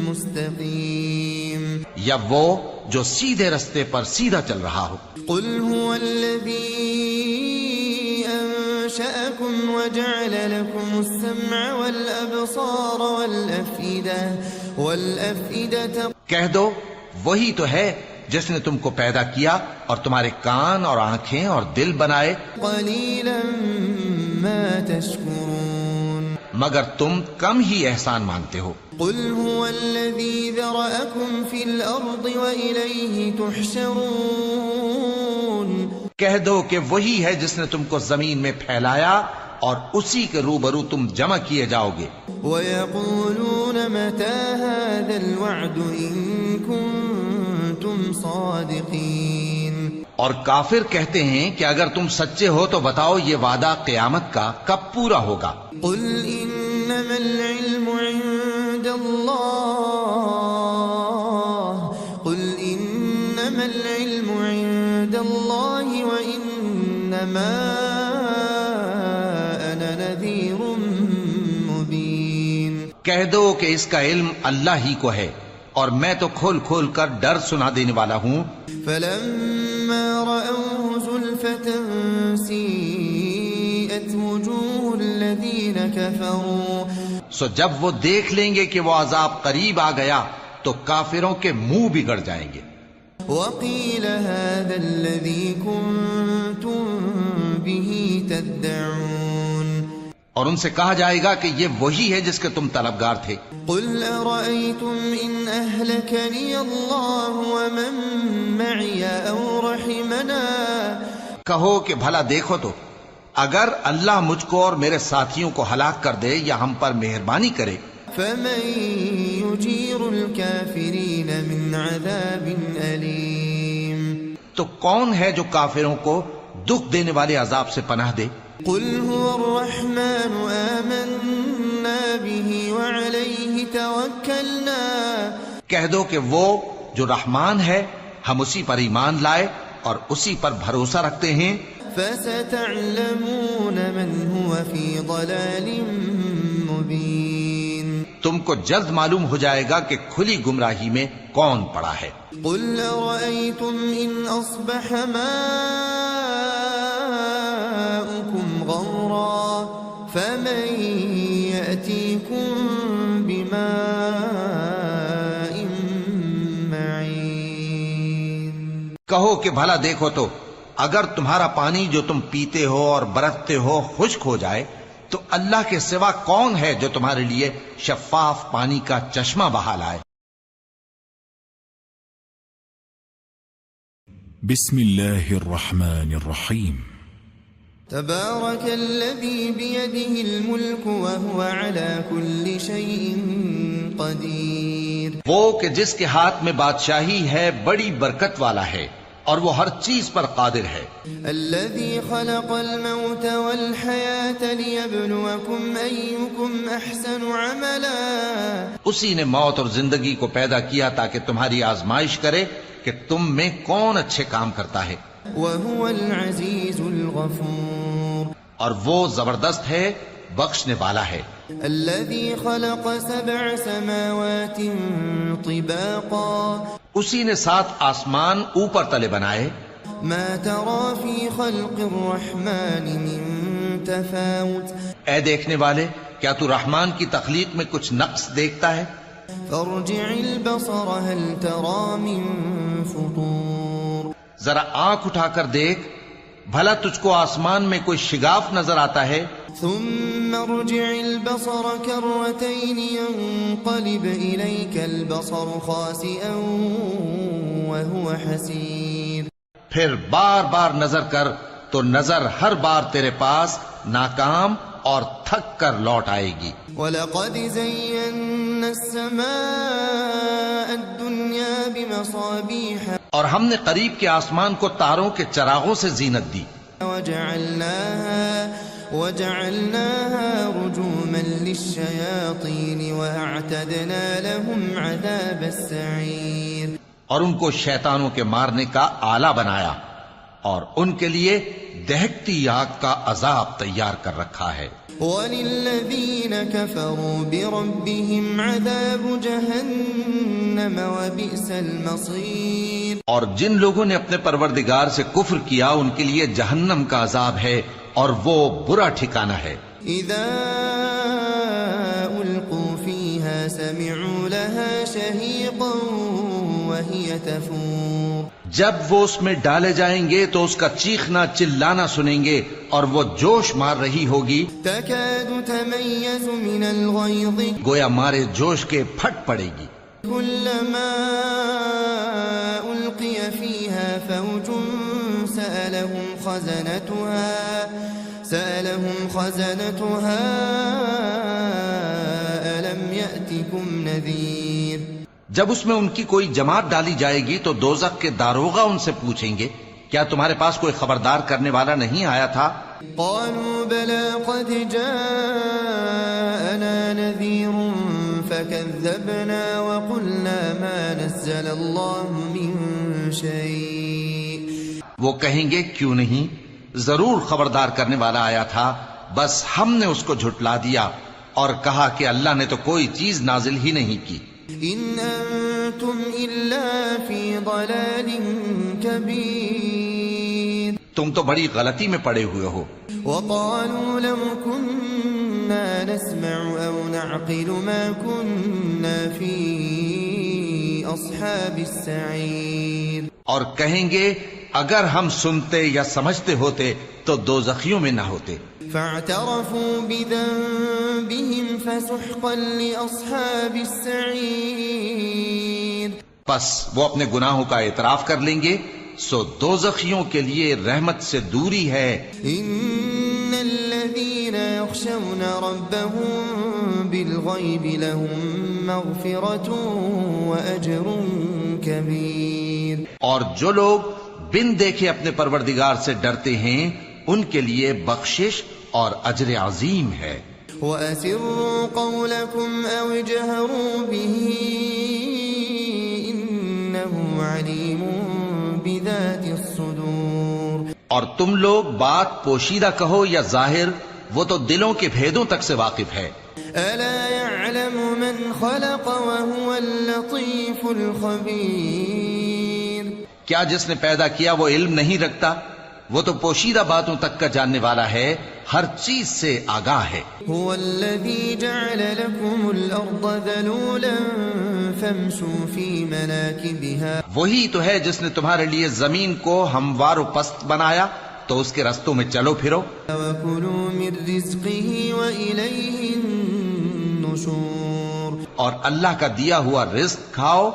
مستقيم۔ یا وہ جو سیدھے رستے پر سیدھا چل رہا ہو؟ قل هو الذي أنشأكم وجعل لكم السمع والأبصار والأفئدة۔ کہہ دو وہی تو ہے جس نے تم کو پیدا کیا اور تمہارے کان اور آنکھیں اور دل بنائے، قليلا ما تشكرون۔ مگر تم کم ہی احسان مانتے ہو۔ قل هو الذي ذرأكم في الأرض وإليه تحشرون۔ کہہ دو کہ وہی ہے جس نے تم کو زمین میں پھیلایا اور اسی کے روبرو تم جمع کیے جاؤ گے۔ وَيَقُولُونَ مَتَى هَذَا الْوَعْدُ إِن كُنتُمْ صَادِقِينَ۔ اور کافر کہتے ہیں کہ اگر تم سچے ہو تو بتاؤ یہ وعدہ قیامت کا کب پورا ہوگا؟ قُلْ إِنَّمَا الْعِلْمُ عِندَ اللَّهِ الله وإنما أنا نذير مبين. کہہ دو کہ اس کا علم اللہ ہی کو ہے اور میں تو کھول کھول کر ڈر سنا دینے والا ہوں. فلما رأوه زلفة سيئت وجوه الذين كفروا. سو جب وہ دیکھ لیں گے کہ وہ عذاب قریب آ گیا تو کافروں کے منہ بگڑ جائیں گے. وقيل هذا الذي كنتم به تدعون. اور ان سے کہا جائے گا کہ یہ وہی ہے جس کے تم طلبگار تھے. قل أرأيتم إن أهلكني الله ومن معي أو رحمنا. کہو کہ بھلا دیکھو تو اگر اللہ مجھ کو اور میرے ساتھیوں کو ہلاک کر دے یا ہم پر مہربانی کرے فمن يجير الكافرين من عذاب أليم. تو کون ہے جو کافروں کو دکھ دینے والے عذاب سے پناہ دے. قل هو الرحمن آمنا به وعليه توكلنا. کہہ دو کہ وہ جو رحمان ہے ہم اسی پر ایمان لائے اور اسی پر بھروسہ رکھتے ہیں. فستعلمون من هو في ضلال مبين. تم کو جلد معلوم ہو جائے گا کہ کھلی گمراہی میں کون پڑا ہے. قل أرأيتم إن أصبح ماؤكم غورا فمن يأتيكم بماء معين. کہو کہ بھلا دیکھو تو اگر تمہارا پانی جو تم پیتے ہو اور برتتے ہو خشک ہو جائے تو اللہ کے سوا کون ہے جو تمہارے لیے شفاف پانی کا چشمہ بہا لائے. بسم اللہ الرحمن الرحیم. تبارك الذي بيده الملك وهو على كل شيء قدير. وہ کہ جس کے ہاتھ میں بادشاہی ہے بڑی برکت والا ہے اور وہ ہر چیز پر قادر ہے. الذي خلق الموت والحياة ليبلوكم أيكم أحسن عملا. اسی نے موت اور زندگی کو پیدا کیا تاکہ تمہاری آزمائش کرے کہ تم میں کون اچھے کام کرتا ہے. وهو العزيز الغفور. اور وہ زبردست ہے بخشنے والا ہے. الذي خلق 7 سماوات طباقا. اسی نے 7 آسمان اوپر تلے بنائے. ما ترى في خلق الرحمن من تفاوت. اے دیکھنے والے کیا تو رحمان کی تخلیق میں کچھ نقص دیکھتا ہے؟ فارجع البصر هل ترى من فطور. ذرا آنکھ اٹھا کر دیکھ بھلا تجھ کو آسمان میں کوئی شگاف نظر آتا ہے؟ ثم ارجع البصر كرتين ينقلب إليك البصر خاسئا وهو حسير. پھر بار بار نظر کر تو نظر ہر بار تیرے پاس ناکام اور تھک کر لوٹ آئے گی. وَلَقَدْ زَيَّنَّا السَّمَاءَ الدُّنْيَا بِمَصَابِيحَ. اور ہم نے قریب کے آسمان کو تاروں کے چراغوں سے زینت دی. وَجَعَلْنَاهَا رُجُومًا لِلشَّيَاطِينِ وَأَعْتَدْنَا لَهُمْ عَذَابَ السَّعِيرِ. اور ان کو شیطانوں کے مارنے کا آلہ بنایا اور ان کے لیے دہکتی آگ کا عذاب تیار کر رکھا ہے. وَلِلَّذِينَ كَفَرُوا بِرَبِّهِمْ عَذَابُ جَهَنَّمَ وَبِئْسَ الْمَصِيرُ. اور جن لوگوں نے اپنے پروردگار سے کفر کیا ان کے لیے جہنم کا عذاب ہے اور وہ برا ٹھکانہ ہے. اذا القوا فيها سمعوا لها شهيقا وهي تفور. جب وہ اس میں ڈالے جائیں گے تو اس کا چیخنا چلانا سنیں گے اور وہ جوش مار رہی ہوگی. تكاد تميز من الغيظ. گویا مارے جوش کے پھٹ پڑے گی. كلما ألقي فيها فوج سألهم خزنتها ألم يأتكم نذير. جب اس میں ان کی کوئی جماعت ڈالی جائے گی تو دوزخ کے داروغہ ان سے پوچھیں گے کیا تمہارے پاس کوئی خبردار کرنے والا نہیں آیا تھا؟ قالوا بلى قد جاءنا نذير فكذبنا وقلنا ما نزل الله من شيء. وہ کہیں گے کیوں نہیں، ضرور خبردار کرنے والا آیا تھا، بس ہم نے اس کو جھٹلا دیا اور کہا کہ اللہ نے تو کوئی چیز نازل ہی نہیں کی۔ إن أنتم إلا في ضلال كبير تم تو بڑی غلطی میں پڑے ہوئے ہو۔ وقالوا لو كنا نسمع أو نعقل ما كنا في أصحاب السعير، اور کہیں گے اگر ہم سنتے یا سمجھتے ہوتے تو دوزخیوں میں نہ ہوتے۔ فاعترفوا بذنبهم فسحقا لأصحاب السعير، پس وہ اپنے گناہوں کا اعتراف کر لیں گے، سو دوزخیوں کے لیے رحمت سے دوری ہے۔ إن الذين يخشون ربهم بالغيب لهم مغفرة وأجر كبير، اور جو لوگ بن دیکھے اپنے پروردگار سے ڈرتے ہیں ان کے لیے بخشش اور اجر عظیم ہے۔ وأسروا قولكم أو اجهروا به إنه عليم بذات الصدور، اور تم لوگ بات پوشیدہ کہو یا ظاہر، وہ تو دلوں کے بھیدوں تک سے واقف ہے۔ ألا يعلم من خلق وهو اللطيف الخبير، کیا جس نے پیدا کیا وہ علم نہیں رکھتا؟ وہ تو پوشیدہ باتوں تک کا جاننے والا ہے، ہر چیز سے آگاہ ہے۔ هو الذي جعل لكم الأرض ذلولا فامشوا في مناكبها، وہی تو ہے جس نے تمہارے لیے زمین کو ہموار و پست بنایا، تو اس کے رستوں میں چلو پھرو۔ وكلوا من رزقه وإليه النشور، اور اللہ کا دیا ہوا رزق کھاؤ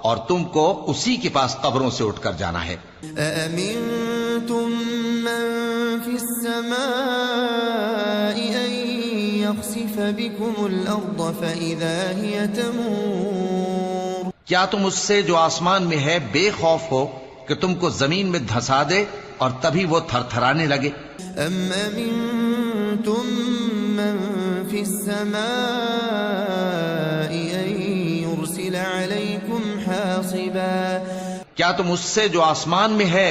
اور تم کو اسی کے پاس قبروں سے اٹھ کر جانا ہے۔ أأمنتم من في السماء أن يخسف بكم الأرض فإذا هي تمور، کیا تم اس سے جو آسمان میں ہے بے خوف ہو کہ تم کو زمین میں دھسا دے اور تبھی وہ تھر تھرانے لگے؟ أم أمنتم من في السماء أن يرسل عليكم حاصبا، کیا تم اس سے جو آسمان میں ہے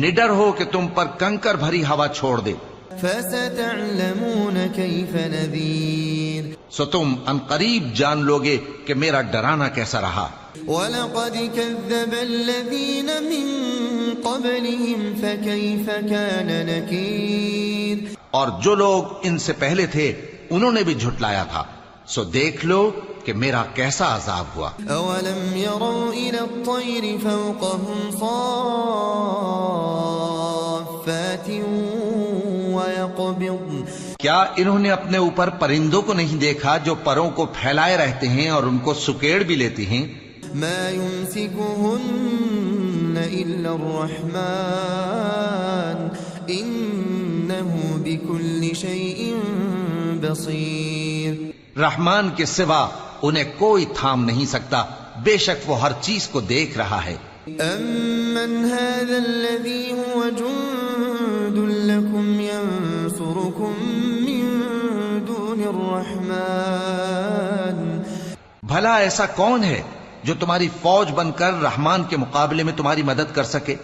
نڈر ہو کہ تم پر کنکر بھری ہوا چھوڑ دے؟ فستعلمون كيف نذير، سو تم عنقریب جان لوگے کہ میرا ڈرانا کیسا رہا۔ ولقد كذب الذين من قبلهم فكيف كان نكير، اور جو لوگ ان سے پہلے تھے انہوں نے بھی جھٹلایا تھا، سو دیکھ لو کہ میرا کیسا عذاب ہوا۔ أولم يروا إلى الطير فوقهم صافات ويقبضن، کیا انہوں نے اپنے اوپر پرندوں کو نہیں دیکھا جو پروں کو پھیلائے رہتے ہیں اور ان کو سکیڑ بھی لیتی ہیں؟ ما يمسكهن إلا الرحمن إنه بكل شيء بصير، رحمان کے سوا انہیں کوئی تھام نہیں سکتا، بے شک وہ ہر چیز کو دیکھ رہا ہے۔ أَمَّنْ هَذَا الَّذِي هُوَ جُندٌ لَكُمْ يَنصُرُكُم مِّن دُونِ الرَّحْمَٰنِ، بھلا ایسا کون ہے جو تمہاری فوج بن کر رحمان کے مقابلے میں تمہاری مدد کر سکے؟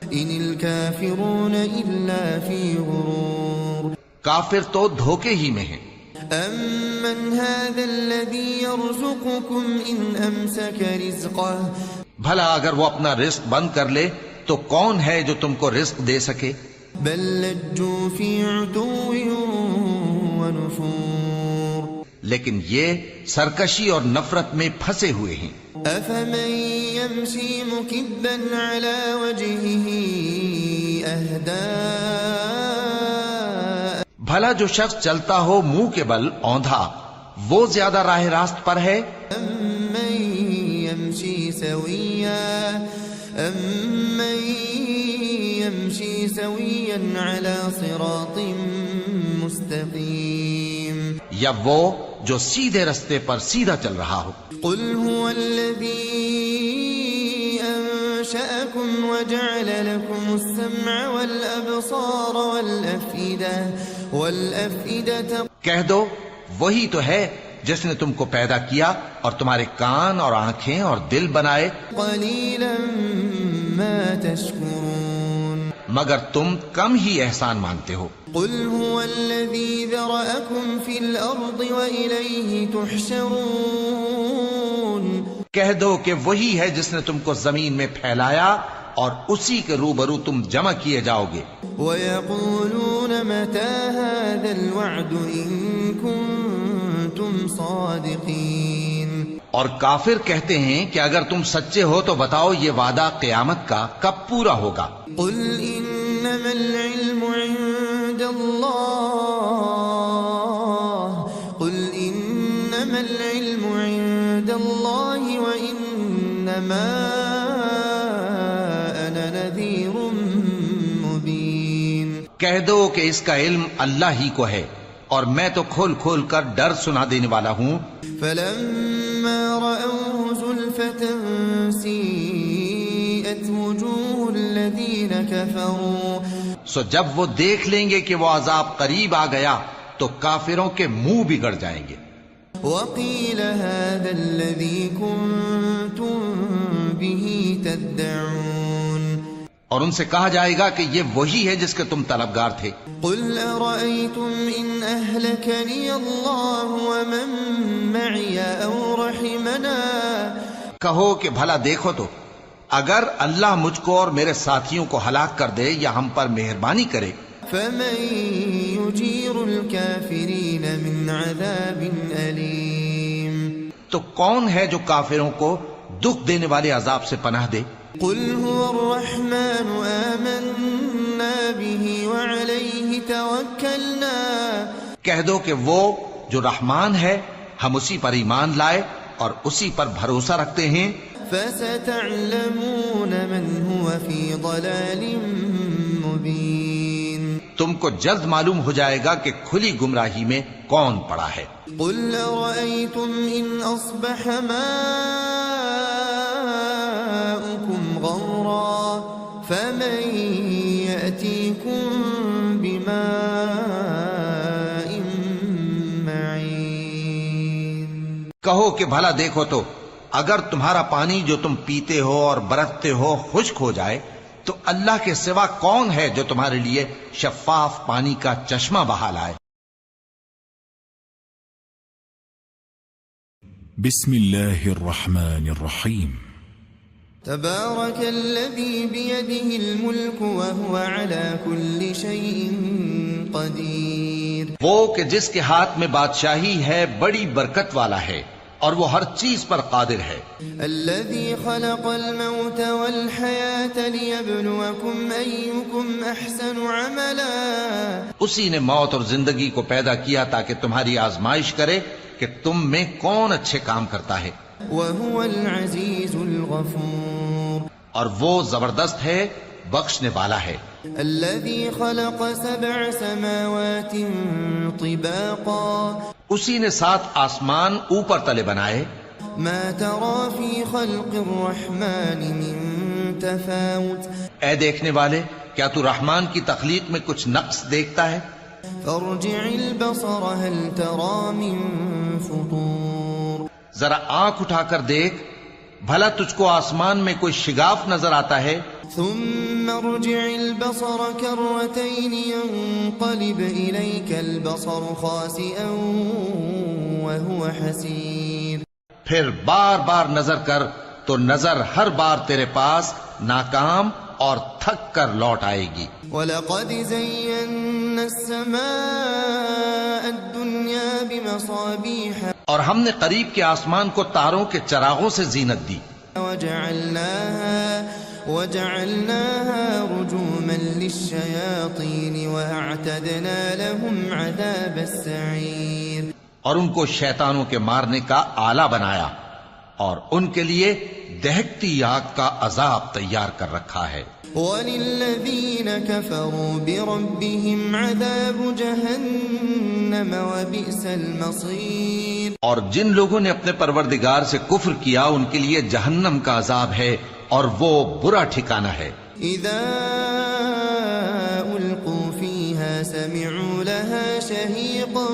إِنِ الْكَافِرُونَ إِلَّا فِي غُرُورٍ، کافر تو دھوکے ہی میں ہیں۔ أَمَّنْ هَذَا الَّذِي يَرْزُقُكُمْ إِنْ أَمْسَكَ رِزْقَهُ، بھلا اگر وہ اپنا رزق بند کر لے تو کون ہے جو تم کو رزق دے سکے؟ بل لجوا في عتو ونفور، لیکن یہ سرکشی اور نفرت میں پھنسے ہوئے ہیں۔ أفمن يمشي مكبا على وجهه أهدى، بھلا جو شخص چلتا ہو منہ کے بل اوندھا وہ زیادہ راہ راست پر ہے؟ أمن يمشي سويا على صراط مستقيم، یا وہ جو سیدھے رستے پر سیدھا چل رہا ہو؟ قل هو الذي أنشأكم وجعل لكم السمع والأبصار والأفئدة، کہہ دو وہی تو ہے جس نے تم کو پیدا کیا اور تمہارے کان اور آنکھیں اور دل بنائے، قليلا ما تشكرون، مگر تم کم ہی احسان مانتے ہو۔ قل هو الذي ذرأكم في الأرض وإليه تحشرون کہہ دو کہ وہی ہے جس نے تم کو زمین میں پھیلایا اور اسی کے روبرو تم جمع کیے جاؤ گے۔ وَيَقُولُونَ مَتَى هَذَا الْوَعْدُ إِن كُنتُمْ صَادِقِينَ اور کافر کہتے ہیں کہ اگر تم سچے ہو تو بتاؤ یہ وعدہ قیامت کا کب پورا ہوگا۔ قُلْ إِنَّمَا الْعِلْمُ عِندَ اللَّهِ قُلْ إِنَّمَا الْعِلْمُ عِندَ اللَّهِ وَإِنَّمَا أَنَا نَذِيرٌ مُبِينٌ کہہ دو کہ اس کا علم اللہ ہی کو ہے اور میں تو کھول کھول کر ڈر سنا دینے والا ہوں۔ فَلَمَّا رَأَوْهُ زُلْفَةً سِيئَتْ وُجُوهُ الَّذِينَ كَفَرُوا سو جب وہ دیکھ لیں گے کہ وہ عذاب قریب آ گیا تو کافروں کے منہ بگڑ جائیں گے۔ وَقِيلَ هَذَا الَّذِي كُنتُم بِهِ تَدَّعُونَ اور ان سے کہا جائے گا کہ یہ وہی ہے جس کے تم طلبگار تھے۔ قُلْ أَرَأَيْتُمْ إِنْ أَهْلَكَنِيَ اللَّهُ وَمَن مَّعِيَ أَوْ رَحِمَنَا کہو کہ بھلا دیکھو تو اگر اللہ مجھ کو اور میرے ساتھیوں کو ہلاک کر دے یا ہم پر مہربانی کرے فَمَن يُجِيرُ الْكَافِرِينَ مِنْ عَذَابٍ أَلِيمٍ تو کون ہے جو کافروں کو دکھ دینے والے عذاب سے پناہ دے؟ قُلْ هُوَ الرَّحْمَنُ آمَنَّا بِهِ وَعَلَيْهِ تَوَكَّلْنَا کہہ دو کہ وہ جو رحمان ہے ہم اسی پر ایمان لائے اور اسی پر بھروسہ رکھتے ہیں۔ فَسَتَعْلَمُونَ مَنْ هُوَ فِي ضَلَالٍ مُبِينٍ تم کو جلد معلوم ہو جائے گا کہ کھلی گمراہی میں کون پڑا ہے۔ قُلْ أَرَأَيْتُمْ إِنْ أَصْبَحَ مَاؤُكُمْ غَوْرًا فَمَن يَأْتِيكُم بِمَاءٍ مَّعِينٍ کہو کہ بھلا دیکھو تو اگر تمہارا پانی جو تم پیتے ہو اور برتتے ہو خشک ہو جائے تو اللہ کے سوا کون ہے جو تمہارے لیے شفاف پانی کا چشمہ بہا لائے۔ بسم اللہ الرحمن الرحیم تبارك الذي بيده الملك وهو على كل شيء قدير وہ کہ جس کے ہاتھ میں بادشاہی ہے بڑی برکت والا ہے اور وہ ہر چیز پر قادر ہے۔ الذي خلق الموت والحياة ليبلوكم أيكم أحسن عملا اسی نے موت اور زندگی کو پیدا کیا تاکہ تمہاری آزمائش کرے کہ تم میں کون اچھے کام کرتا ہے۔ وهو العزيز الغفور اور وہ زبردست ہے بخشنے والا ہے۔ الذي خلق 7 سماوات طباقا اسی نے 7 آسمان اوپر تلے بنائے۔ ما ترى في خلق الرحمن من تفاوت اے دیکھنے والے کیا تو رحمان کی تخلیق میں کچھ نقص دیکھتا ہے؟ فارجع البصر هل ترى من فطور ذرا آنکھ اٹھا کر دیکھ بھلا تجھ کو آسمان میں کوئی شگاف نظر آتا ہے؟ ثم ارجع البصر كرتين ينقلب إليك البصر خاسئا وهو حسير پھر بار بار نظر کر تو نظر ہر بار تیرے پاس ناکام اور تھک کر لوٹ آئے گی۔ وَلَقَدْ زَيَّنَّا السَّمَاءَ الدُّنْيَا بِمَصَابِيحَ اور ہم نے قریب کے آسمان کو تاروں کے چراغوں سے زینت دی۔ وَجَعَلْنَاهَا رُجُومًا لِلشَّيَاطِينِ وَأَعْتَدْنَا لَهُمْ عَذَابَ السَّعِيرِ اور ان کو شیطانوں کے مارنے کا آلہ بنایا اور ان کے لیے دہکتی آگ کا عذاب تیار کر رکھا ہے۔ وَلِلَّذِينَ كَفَرُوا بِرَبِّهِمْ عَذَابُ جَهَنَّمَ وَبِئْسَ الْمَصِيرُ اور جن لوگوں نے اپنے پروردگار سے کفر کیا ان کے لیے جہنم کا عذاب ہے اور وہ برا ٹھکانہ ہے۔ إِذَا أُلْقُوا فِيهَا سَمِعُوا لَهَا شَهِيقًا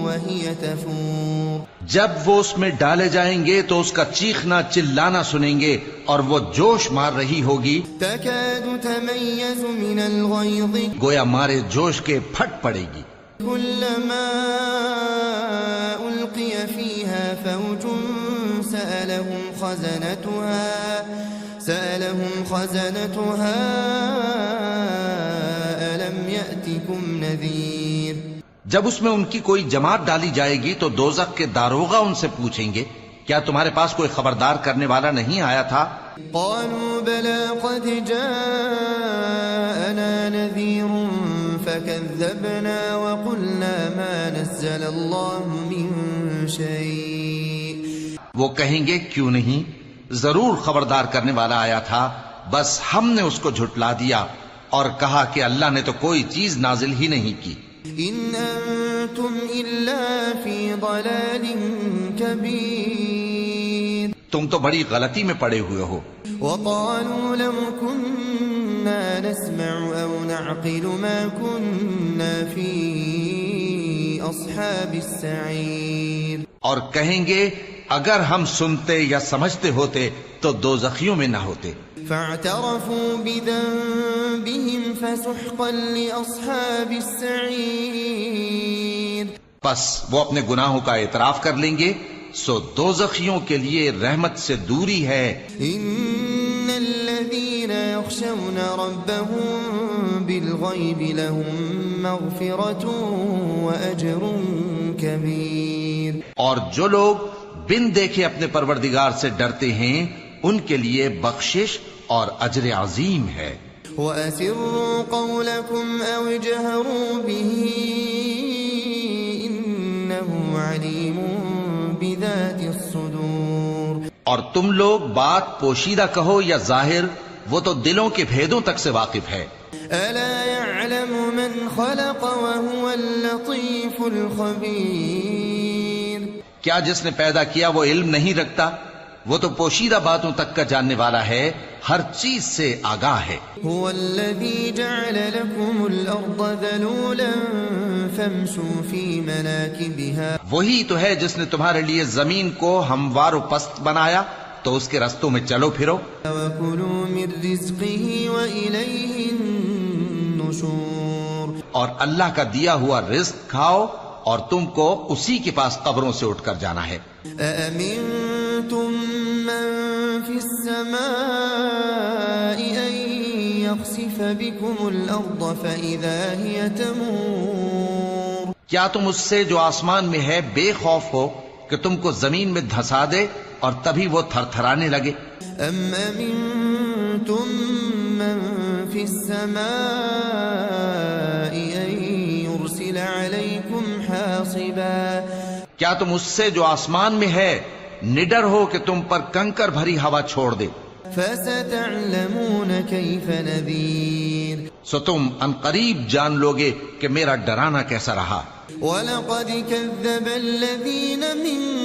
وَهِيَ تَفُورُ جب وہ اس میں ڈالے جائیں گے تو اس کا چیخنا چلانا سنیں گے اور وہ جوش مار رہی ہوگی، تكاد تميز من الغيظ گویا مارے جوش کے پھٹ پڑے گی۔ كلما ألقي فيها فوج سألهم خزنتها ألم يأتكم نذير۔ جب اس میں ان کی کوئی جماعت ڈالی جائے گی تو دوزخ کے داروغہ ان سے پوچھیں گے، کیا تمہارے پاس کوئی خبردار کرنے والا نہیں آیا تھا؟ قالوا بلى قد جاءنا نذير فكذبنا وقلنا ما نزل الله من شيء۔ وہ کہیں گے کیوں نہیں، ضرور خبردار کرنے والا آیا تھا، بس ہم نے اس کو جھٹلا دیا اور کہا کہ اللہ نے تو کوئی چیز نازل ہی نہیں کی۔ إن أنتم إلا في ضلال كبير۔ تم تو بڑی غلطی میں پڑے ہوئے ہو۔ وقالوا لو كنا نسمع أو نعقل ما كنا في أصحاب السعير۔ اور کہیں گے اگر ہم سنتے یا سمجھتے ہوتے تو دوزخیوں میں نہ ہوتے۔ فاعترفوا بذنبهم فسحقا لأصحاب السعير۔ پس وہ اپنے گناہوں کا اعتراف کر لیں گے، سو دوزخیوں کے لیے رحمت سے دوری ہے۔ إن الذين يخشون ربهم بالغيب لهم مغفرة وأجر كبير۔ اور جو لوگ بن دیکھے اپنے پروردگار سے ڈرتے ہیں ان کے لیے بخشش اور اجر عظیم ہے۔ وَأَسِرُّوا قَوْلَكُمْ أَوْ اجْهَرُوا بِهِ إِنَّهُ عَلِيمٌ بِذَاتِ الصُّدُورِ۔ اور تم لوگ بات پوشیدہ کہو یا ظاہر، وہ تو دلوں کے بھیدوں تک سے واقف ہے۔ أَلَا يَعْلَمُ مَنْ خَلَقَ وَهُوَ اللَّطِيفُ الْخَبِيرُ۔ کیا جس نے پیدا کیا وہ علم نہیں رکھتا؟ وہ تو پوشیدہ باتوں تک کا جاننے والا ہے، ہر چیز سے آگاہ ہے۔ هو الذي جعل لكم الأرض ذلولا فامشوا في مناكبها۔ وہی تو ہے جس نے تمہارے لیے زمین کو ہموار و پست بنایا، تو اس کے رستوں میں چلو پھرو۔ وَكُلُوا مِن رِّزْقِهِ وَإِلَيْهِ النُّشُورُ۔ اور اللہ کا دیا ہوا رزق کھاؤ اور تم کو اسی کے پاس قبروں سے اٹھ کر جانا ہے۔ أَأَمِنتُم مَّن فِي السَّمَاءِ أَن يَخْسِفَ بِكُمُ الْأَرْضَ فَإِذَا هِيَ تَمُورُ۔ کیا تم اس سے جو آسمان میں ہے بے خوف ہو کہ تم کو زمین میں دھسا دے اور تبھی وہ تھر تھرانے لگے؟ أَمْ أَمِنتُم مَّن فِي السَّمَاءِ أَن يُرْسِلَ عَلَيْكُمْ حَاصِبًا۔ کیا تم اس سے جو آسمان میں ہے نڈر ہو کہ تم پر کنکر بھری ہوا چھوڑ دے؟ فَسَتَعْلَمُونَ كَيْفَ نَذِيرٌ۔ سو تم عنقریب جان لوگے کہ میرا ڈرانا کیسا رہا۔ وَلَقَدْ كَذَّبَ الَّذِينَ مِن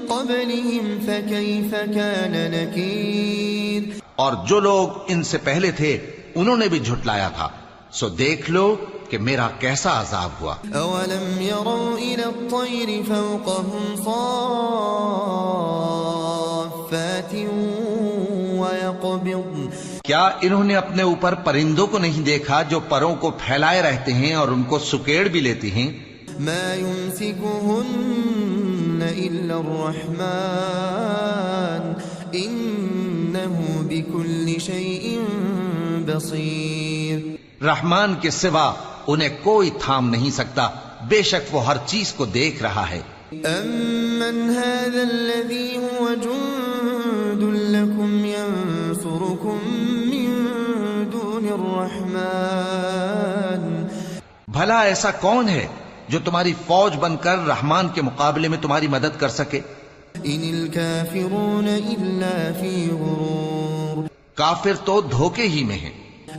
قَبْلِهِمْ فَكَيْفَ كَانَ نَكِيرٌ۔ اور جو لوگ ان سے پہلے تھے انہوں نے بھی جھٹلایا تھا، سو دیکھ لو کہ میرا کیسا عذاب ہوا۔ أَوَلَمْ يَرَوْا إِلَى الطَّيْرِ فَوْقَهُمْ صَافَّاتٍ وَيَقْبِضْنَ۔ کیا انہوں نے اپنے اوپر پرندوں کو نہیں دیکھا جو پروں کو پھیلائے رہتے ہیں اور ان کو سکیڑ بھی لیتی ہیں؟ مَا يُمْسِكُهُنَّ إِلَّا الرَّحْمَنُ إِنَّهُ بِكُلِّ شَيْءٍ بَصِيرٌ۔ رحمان کے سوا انہیں کوئی تھام نہیں سکتا، بے شک وہ ہر چیز کو دیکھ رہا ہے۔ أَمَّنْ هَذَا الَّذِي هُوَ جُندٌ لَكُمْ يَنصُرُكُم مِّن دُونِ الرَّحْمَنِ۔ بھلا ایسا کون ہے جو تمہاری فوج بن کر رحمان کے مقابلے میں تمہاری مدد کر سکے؟ إِنِ الْكَافِرُونَ إِلَّا فِي غُرُورٍ۔ کافر تو دھوکے ہی میں ہیں۔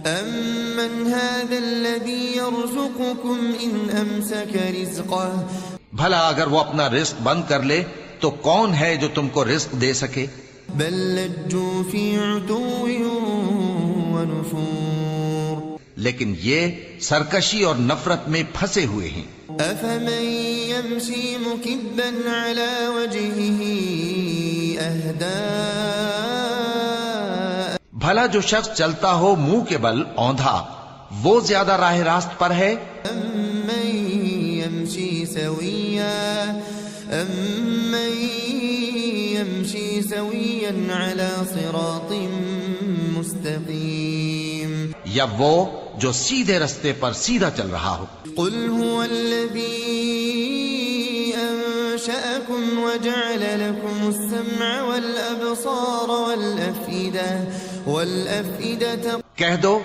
أَمَّنْ هَذَا الَّذِي يَرْزُقُكُمْ إِنْ أَمْسَكَ رِزْقَهُ۔ بھلا اگر وہ اپنا رزق بند کر لے تو کون ہے جو تم کو رزق دے سکے؟ بَل لَجُّوا فِي عُتُوٍّ وَنُفُورٍ۔ لیکن یہ سرکشی اور نفرت میں پھنسے ہوئے ہیں. أفمن يمشي مكبا على وجهه أهدى بھلا جو شخص چلتا ہو منہ کے بل اوندھا وہ زیادہ راہ راست پر ہے أمن يمشي سويا على صراط مستقيم یا وہ جو سیدھے رستے پر سیدھا چل رہا ہو. قل هو الذي أنشأكم وجعل لكم السمع والأبصار والأفئدة کہہ دو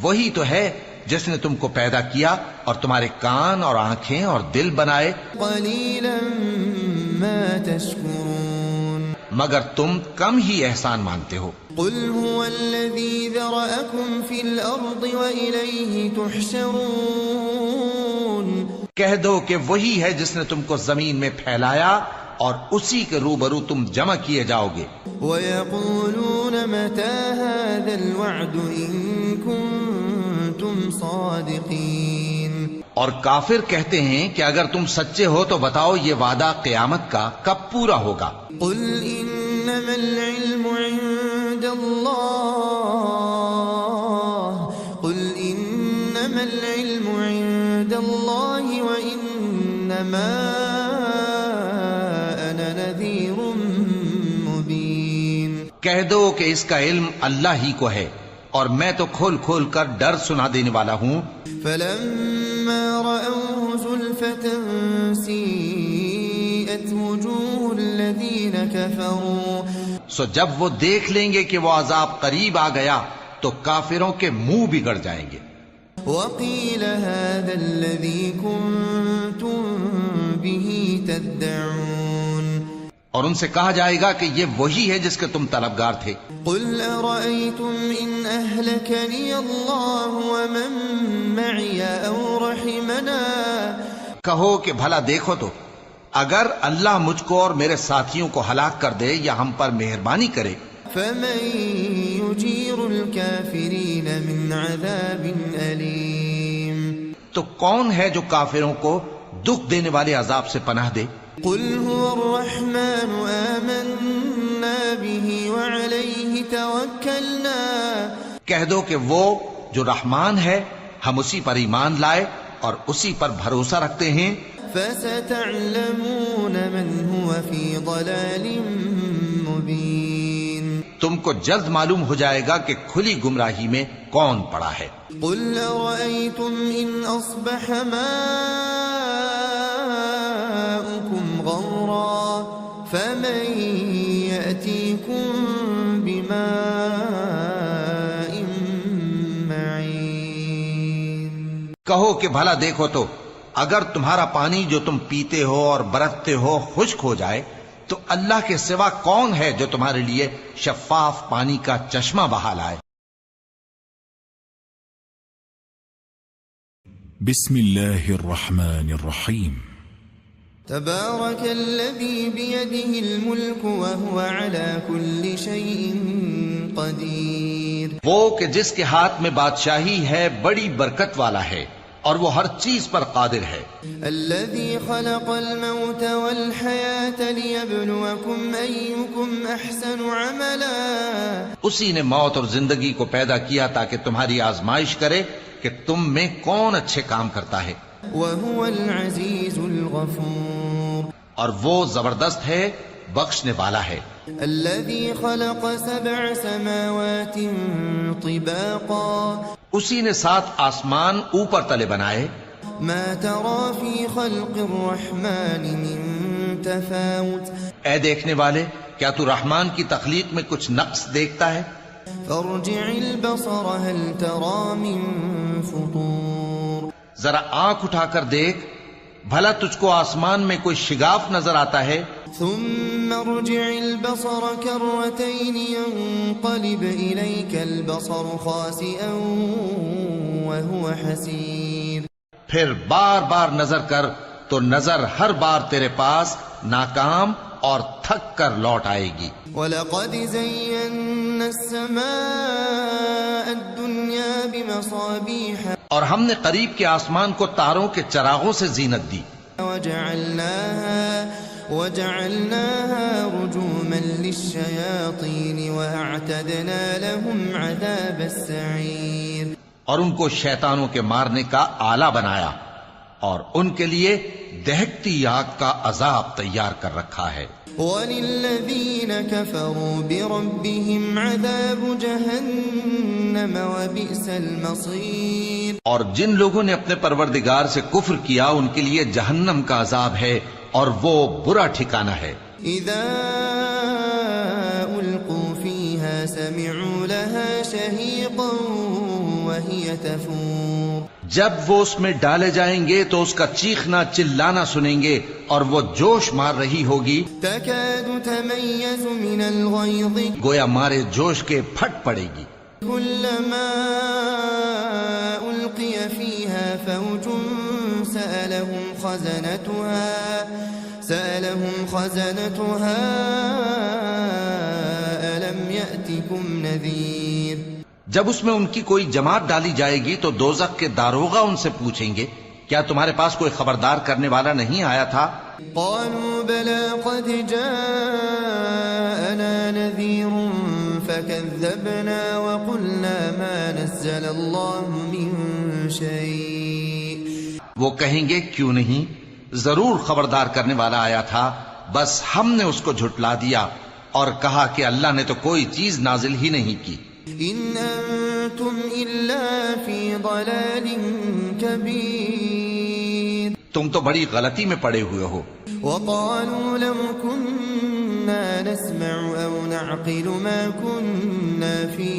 وہی تو ہے جس نے تم کو پیدا کیا اور تمہارے کان اور آنکھیں اور دل بنائے. قليلا ما تشكرون مگر تم کم ہی احسان مانتے ہو. قل هو الذي ذرأكم في الأرض وإليه تحشرون کہہ دو کہ وہی ہے جس نے تم کو زمین میں پھیلایا اور اسی کے روبرو تم جمع کیے جاؤ گے. وَيَقُولُونَ مَتَى هَذَا الْوَعْدُ إِن كُنتُمْ صَادِقِينَ اور کافر کہتے ہیں کہ اگر تم سچے ہو تو بتاؤ یہ وعدہ قیامت کا کب پورا ہوگا. قُلْ إِنَّمَا الْعِلْمُ عِندَ اللَّهِ قُلْ إِنَّمَا الْعِلْمُ عِندَ اللَّهِ وَإِنَّمَا أَنَا نَذِيرٌ مُبِينٌ کہہ دو کہ اس کا علم اللہ ہی کو ہے اور میں تو کھول کھول کر ڈر سنا دینے والا ہوں. فَلَمَّا رَأَوْهُ زُلْفَةً سِيئَتْ وُجُوهُ الَّذِينَ كَفَرُوا سو جب وہ دیکھ لیں گے کہ وہ عذاب قریب آ گیا تو کافروں کے منہ بگڑ جائیں گے. وَقِيلَ هَذَا الَّذِي كُنتُم بِهِ تَدَّعُونَ اور ان سے کہا جائے گا کہ یہ وہی ہے جس کے تم طلبگار تھے. قُلْ أَرَأَيْتُمْ إِنْ أَهْلَكَنِيَ اللَّهُ وَمَن مَّعِيَ أَوْ رَحِمَنَا کہو کہ بھلا دیکھو تو اگر اللہ مجھ کو اور میرے ساتھیوں کو ہلاک کر دے یا ہم پر مہربانی کرے فَمَن يُجِيرُ الْكَافِرِينَ مِنْ عَذَابٍ أَلِيمٍ تو کون ہے جو کافروں کو دکھ دینے والے عذاب سے پناہ دے. قُلْ هُوَ الرَّحْمَنُ آمَنَّا بِهِ وَعَلَيْهِ تَوَكَّلْنَا کہہ دو کہ وہ جو رحمان ہے ہم اسی پر ایمان لائے اور اسی پر بھروسہ رکھتے ہیں. فَسَتَعْلَمُونَ مَنْ هُوَ فِي ضَلَالٍ مُبِينٍ تم کو جلد معلوم ہو جائے گا کہ کھلی گمراہی میں کون پڑا ہے. قُلْ أَرَأَيْتُمْ إِنْ أَصْبَحَ مَاؤُكُمْ غَوْرًا فَمَن يَأْتِيكُم بِمَاءٍ مَّعِينٍ کہو کہ بھلا دیکھو تو اگر تمہارا پانی جو تم پیتے ہو اور برتتے ہو خشک ہو جائے تو اللہ کے سوا کون ہے جو تمہارے لیے شفاف پانی کا چشمہ بہا لائے. بسم اللہ الرحمن الرحیم. تبارك الذي بيده الملك وهو على كل شيء قدير وہ کہ جس کے ہاتھ میں بادشاہی ہے بڑی برکت والا ہے اور وہ ہر چیز پر قادر ہے. الذي خلق الموت والحياة ليبلوكم أيكم أحسن عملا اسی نے موت اور زندگی کو پیدا کیا تاکہ تمہاری آزمائش کرے کہ تم میں کون اچھے کام کرتا ہے. وهو العزيز الغفور اور وہ زبردست ہے بخشنے والا ہے. الذي خلق 7 سماوات طباقا اسی نے 7 آسمان اوپر تلے بنائے. ما ترى في خلق الرحمن من تفاوت اے دیکھنے والے کیا تو رحمان کی تخلیق میں کچھ نقص دیکھتا ہے؟ فارجع البصر هل ترى من فطور ذرا آنکھ اٹھا کر دیکھ بھلا تجھ کو آسمان میں کوئی شگاف نظر آتا ہے؟ ثم ارجع البصر كرتين ينقلب إليك البصر خاسئا وهو حسير پھر بار بار نظر کر تو نظر ہر بار تیرے پاس ناکام اور تھک کر لوٹ آئے گی. وَلَقَدْ زَيَّنَّا السَّمَاءَ الدُّنْيَا الدنيا بمصابيح اور ہم نے قریب کے آسمان کو تاروں کے چراغوں سے زینت دی وجعلناها رجوما للشياطين وأعتدنا لهم عذاب السعير، اور ان کو شیطانوں کے مارنے کا آلہ بنایا اور ان کے لیے دہکتی آگ کا عذاب تیار کر رکھا ہے۔ وَلِلَّذِينَ كَفَرُوا بِرَبِّهِمْ عَذَابُ جَهَنَّمَ وَبِئْسَ الْمَصِيرُ، اور جن لوگوں نے اپنے پروردگار سے کفر کیا ان کے لیے جہنم کا عذاب ہے اور وہ برا ٹھکانہ ہے۔ إِذَا أُلْقُوا فِيهَا سَمِعُوا لَهَا شَهِيقًا وَهِيَ تَفُورُ، جب وہ اس میں ڈالے جائیں گے تو اس کا چیخنا چلانا سنیں گے اور وہ جوش مار رہی ہوگی، تَكَادُ تَمَيَّزُ مِنَ الْغَيْظِ گویا مارے جوش کے پھٹ پڑے گی۔ كُلَّمَا أُلْقِيَ فِيهَا فَوْجٌ سَأَلَهُمْ خَزَنَتُهَا أَلَمْ يَأْتِكُمْ نَذِيرٌ، جب اس میں ان کی کوئی جماعت ڈالی جائے گی تو دوزخ کے داروغہ ان سے پوچھیں گے کیا تمہارے پاس کوئی خبردار کرنے والا نہیں آیا تھا؟ قالوا بلى قد جاءنا نذير فكذبنا وقلنا ما نزل الله من شيء، وہ کہیں گے کیوں نہیں، ضرور خبردار کرنے والا آیا تھا، بس ہم نے اس کو جھٹلا دیا اور کہا کہ اللہ نے تو کوئی چیز نازل ہی نہیں کی۔ ان انتم الا في ضلال كبير، تم تو بڑی غلطی میں پڑے ہوئے ہو۔ وقالوا لو كنا نسمع او نعقل ما كنا في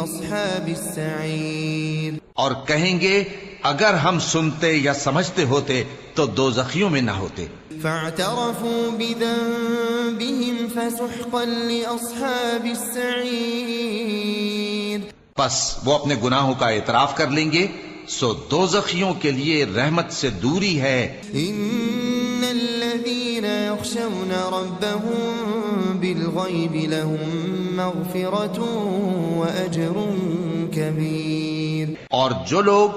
اصحاب السعير، اور کہیں گے اگر ہم سنتے یا سمجھتے ہوتے تو دوزخیوں میں نہ ہوتے۔ فاعترفوا بذنبهم فسحقا لأصحاب السعير، پس وہ اپنے گناہوں کا اعتراف کر لیں گے، سو دوزخیوں کے لیے رحمت سے دوری ہے۔ ان الذين يخشون ربهم بالغيب لهم مغفرة وأجر كبير، اور جو لوگ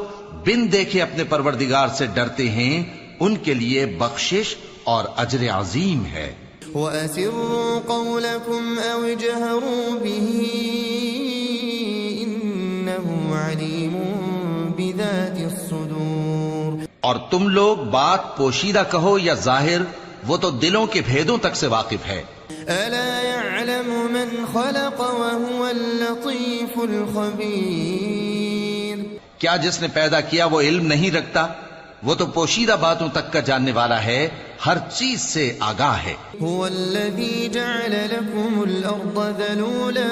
بن دیکھے اپنے پروردگار سے ڈرتے ہیں ان کے لیے بخشش اور اجر عظیم ہے۔ وَأَسِرُّوا قَوْلَكُمْ أَوْ اجْهَرُوا بِهِ إِنَّهُ عَلِيمٌ بِذَاتِ الصُّدُورِ، اور تم لوگ بات پوشیدہ کہو یا ظاہر، وہ تو دلوں کے بھیدوں تک سے واقف ہے۔ أَلَا يَعْلَمُ مَنْ خَلَقَ وَهُوَ اللَّطِيفُ الْخَبِيرُ، کیا جس نے پیدا کیا وہ علم نہیں رکھتا؟ وہ تو پوشیدہ باتوں تک کا جاننے والا ہے، ہر چیز سے آگاہ ہے۔ هو الذي جعل لكم الأرض ذلولا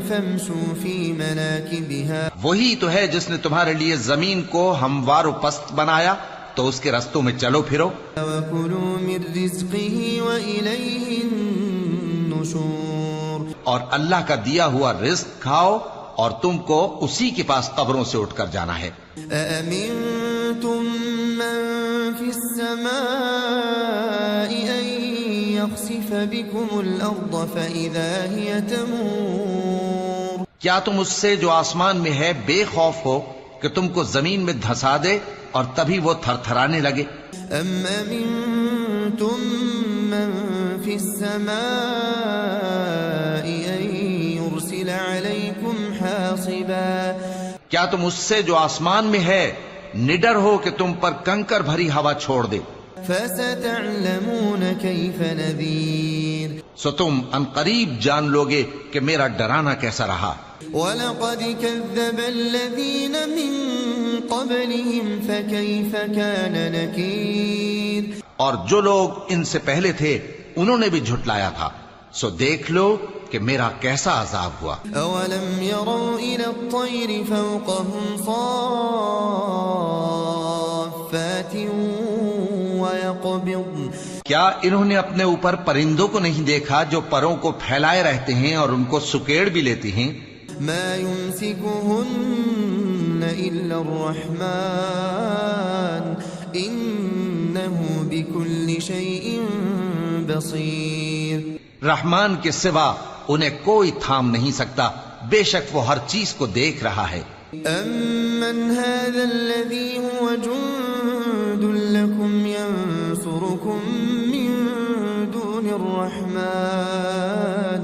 فامشوا في مناكبها، وہی تو ہے جس نے تمہارے لیے زمین کو ہموار و پست بنایا تو اس کے رستوں میں چلو پھرو۔ وَكُلُوا مِن رِزْقِهِ وَإِلَيْهِ النُّشُورُ، اور اللہ کا دیا ہوا رزق کھاؤ اور تم کو اسی کے پاس قبروں سے اٹھ کر جانا ہے۔ أَأَمِنتُم مَّن فِي السَّمَاءِ أَن يَخْسِفَ بِكُمُ الْأَرْضَ فَإِذَا هِيَ تَمُورُ، کیا تم اس سے جو آسمان میں ہے بے خوف ہو کہ تم کو زمین میں دھسا دے اور تبھی وہ تھر تھرانے لگے؟ أَمْ أَمِنتُم مَّن فِي السَّمَاءِ أَن يُرْسِلَ عَلَيْكُمْ حَاصِبًا، کیا تم اس سے جو آسمان میں ہے نڈر ہو کہ تم پر کنکر بھری ہوا چھوڑ دے؟ فَسَتَعْلَمُونَ كَيْفَ نَذِيرٌ، سو تم ان قریب جان لوگے کہ میرا ڈرانا کیسا رہا۔ وَلَقَدْ كَذَّبَ الَّذِينَ مِن قَبْلِهِمْ فَكَيْفَ كَانَ نَكِيرٌ، اور جو لوگ ان سے پہلے تھے انہوں نے بھی جھٹلایا تھا، سو دیکھ لو کہ میرا کیسا عذاب ہوا۔ أَوَلَمْ يَرَوْا إِلَى الطَّيْرِ فَوْقَهُمْ صَافَّاتٍ وَيَقْبِضْنَ، کیا انہوں نے اپنے اوپر پرندوں کو نہیں دیکھا جو پروں کو پھیلائے رہتے ہیں اور ان کو سکیڑ بھی لیتی ہیں؟ مَا يُمْسِكُهُنَّ إِلَّا الرَّحْمَنُ إِنَّهُ بِكُلِّ شَيْءٍ بَصِيرٌ، رحمان کے سوا انہیں کوئی تھام نہیں سکتا، بے شک وہ ہر چیز کو دیکھ رہا ہے. أَمَّنْ هَذَا الَّذِي هُوَ جُنْدٌ لَكُمْ يَنْصُرُكُمْ مِنْ دُونِ الرَّحْمَنِ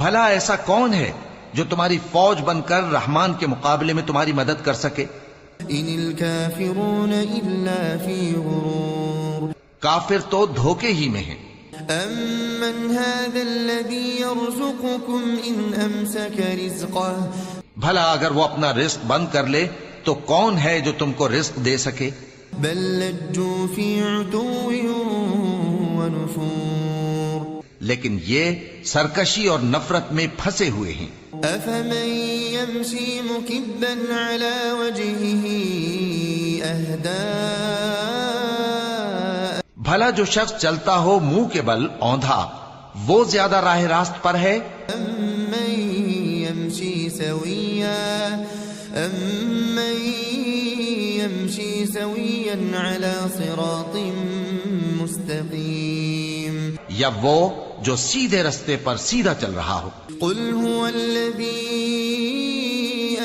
بھلا ایسا کون ہے جو تمہاری فوج بن کر رحمان کے مقابلے میں تمہاری مدد کر سکے؟ إِنِ الْكَافِرُونَ إِلَّا فِي غُرُورٍ کافر تو دھوکے ہی میں ہیں. أَمَّنْ هَذَا الَّذِي يَرْزُقُكُمْ إِنْ أَمْسَكَ رِزْقَهُ بھلا اگر وہ اپنا رزق بند کر لے تو کون ہے جو تم کو رزق دے سکے؟ بل لجوا في عتو ونفور لیکن یہ سرکشی اور نفرت میں پھنسے ہوئے ہیں. أفمن يمشي مكبا على وجهه أهدى بھلا جو شخص چلتا ہو منہ کے بل اوندھا وہ زیادہ راہ راست پر ہے أمن يمشي سويا على صراط مستقيم یا وہ جو سیدھے رستے پر سیدھا چل رہا ہو. قل هو الذي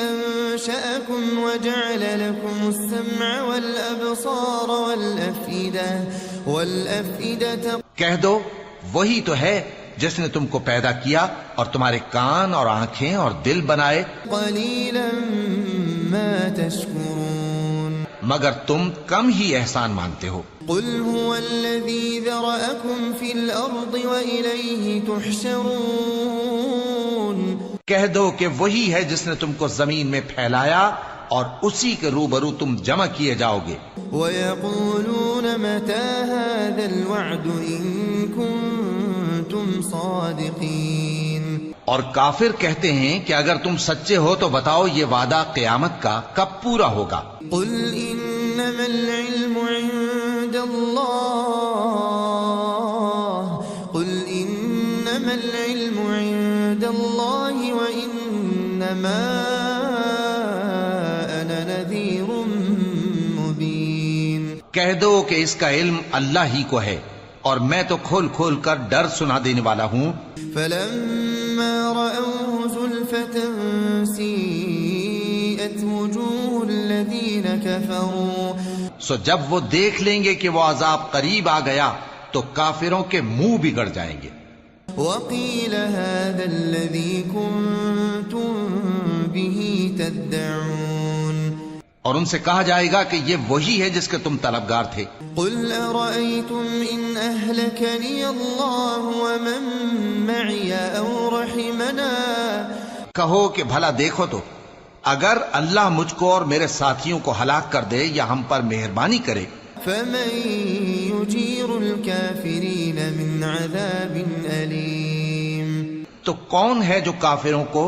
أنشأكم وجعل لكم السمع والأبصار والأفئدة کہہ دو وہی تو ہے جس نے تم کو پیدا کیا اور تمہارے کان اور آنکھیں اور دل بنائے. قليلا ما تشكرون مگر تم کم ہی احسان مانتے ہو. قل هو الذي ذرأكم في الأرض وإليه تحشرون کہہ دو کہ وہی ہے جس نے تم کو زمین میں پھیلایا اور اسی کے روبرو تم جمع کیے جاؤ گے. وَيَقُولُونَ مَتَى هَذَا الْوَعْدُ إِن كُنتُمْ صَادِقِينَ اور کافر کہتے ہیں کہ اگر تم سچے ہو تو بتاؤ یہ وعدہ قیامت کا کب پورا ہوگا. قُلْ إِنَّمَا الْعِلْمُ عِندَ اللَّهِ قُلْ إِنَّمَا الْعِلْمُ عِندَ اللَّهِ وَإِنَّمَا أَنَا نَذِيرٌ مُبِينٌ کہہ دو کہ اس کا علم اللہ ہی کو ہے اور میں تو کھول کھول کر ڈر سنا دینے والا ہوں. فَلَمَّا رَأَوْهُ زُلْفَةً سِيئَتْ وُجُوهُ الَّذِينَ كَفَرُوا سو جب وہ دیکھ لیں گے کہ وہ عذاب قریب آ گیا تو کافروں کے منہ بگڑ جائیں گے. وَقِيلَ هَذَا الَّذِي كُنتُم بِهِ تَدَّعُونَ اور ان سے کہا جائے گا کہ یہ وہی ہے جس کے تم طلبگار تھے. قُلْ أَرَأَيْتُمْ إِنْ أَهْلَكَنِيَ اللَّهُ وَمَن مَّعِيَ أَوْ رَحِمَنَا کہو کہ بھلا دیکھو تو اگر اللہ مجھ کو اور میرے ساتھیوں کو ہلاک کر دے یا ہم پر مہربانی کرے فَمَن يُجِيرُ الْكَافِرِينَ مِنْ عَذَابٍ أَلِيمٍ تو کون ہے جو کافروں کو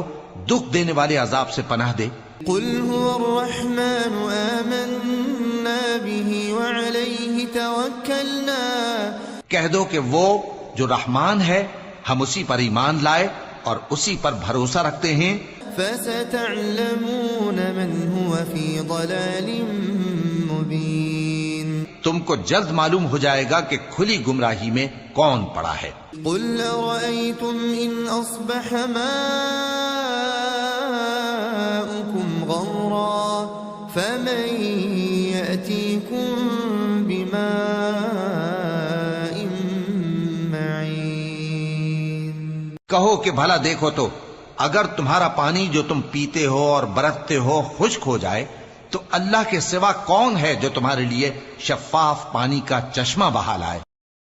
دکھ دینے والے عذاب سے پناہ دے. قُلْ هُوَ الرَّحْمَنُ آمَنَّا بِهِ وَعَلَيْهِ تَوَكَّلْنَا کہہ دو کہ وہ جو رحمان ہے ہم اسی پر ایمان لائے اور اسی پر بھروسہ رکھتے ہیں. فَسَتَعْلَمُونَ مَنْ هُوَ فِي ضَلَالٍ مُبِينٍ تم کو جلد معلوم ہو جائے گا کہ کھلی گمراہی میں کون پڑا ہے. قُلْ أَرَأَيْتُمْ إِنْ أَصْبَحَ مَاؤُكُمْ غَوْرًا فَمَن يَأْتِيكُم بِمَاءٍ مَّعِينٍ کہو کہ بھلا دیکھو تو اگر تمہارا پانی جو تم پیتے ہو اور برتتے ہو خشک ہو جائے تو اللہ کے سوا کون ہے جو تمہارے لیے شفاف پانی کا چشمہ بہا لائے.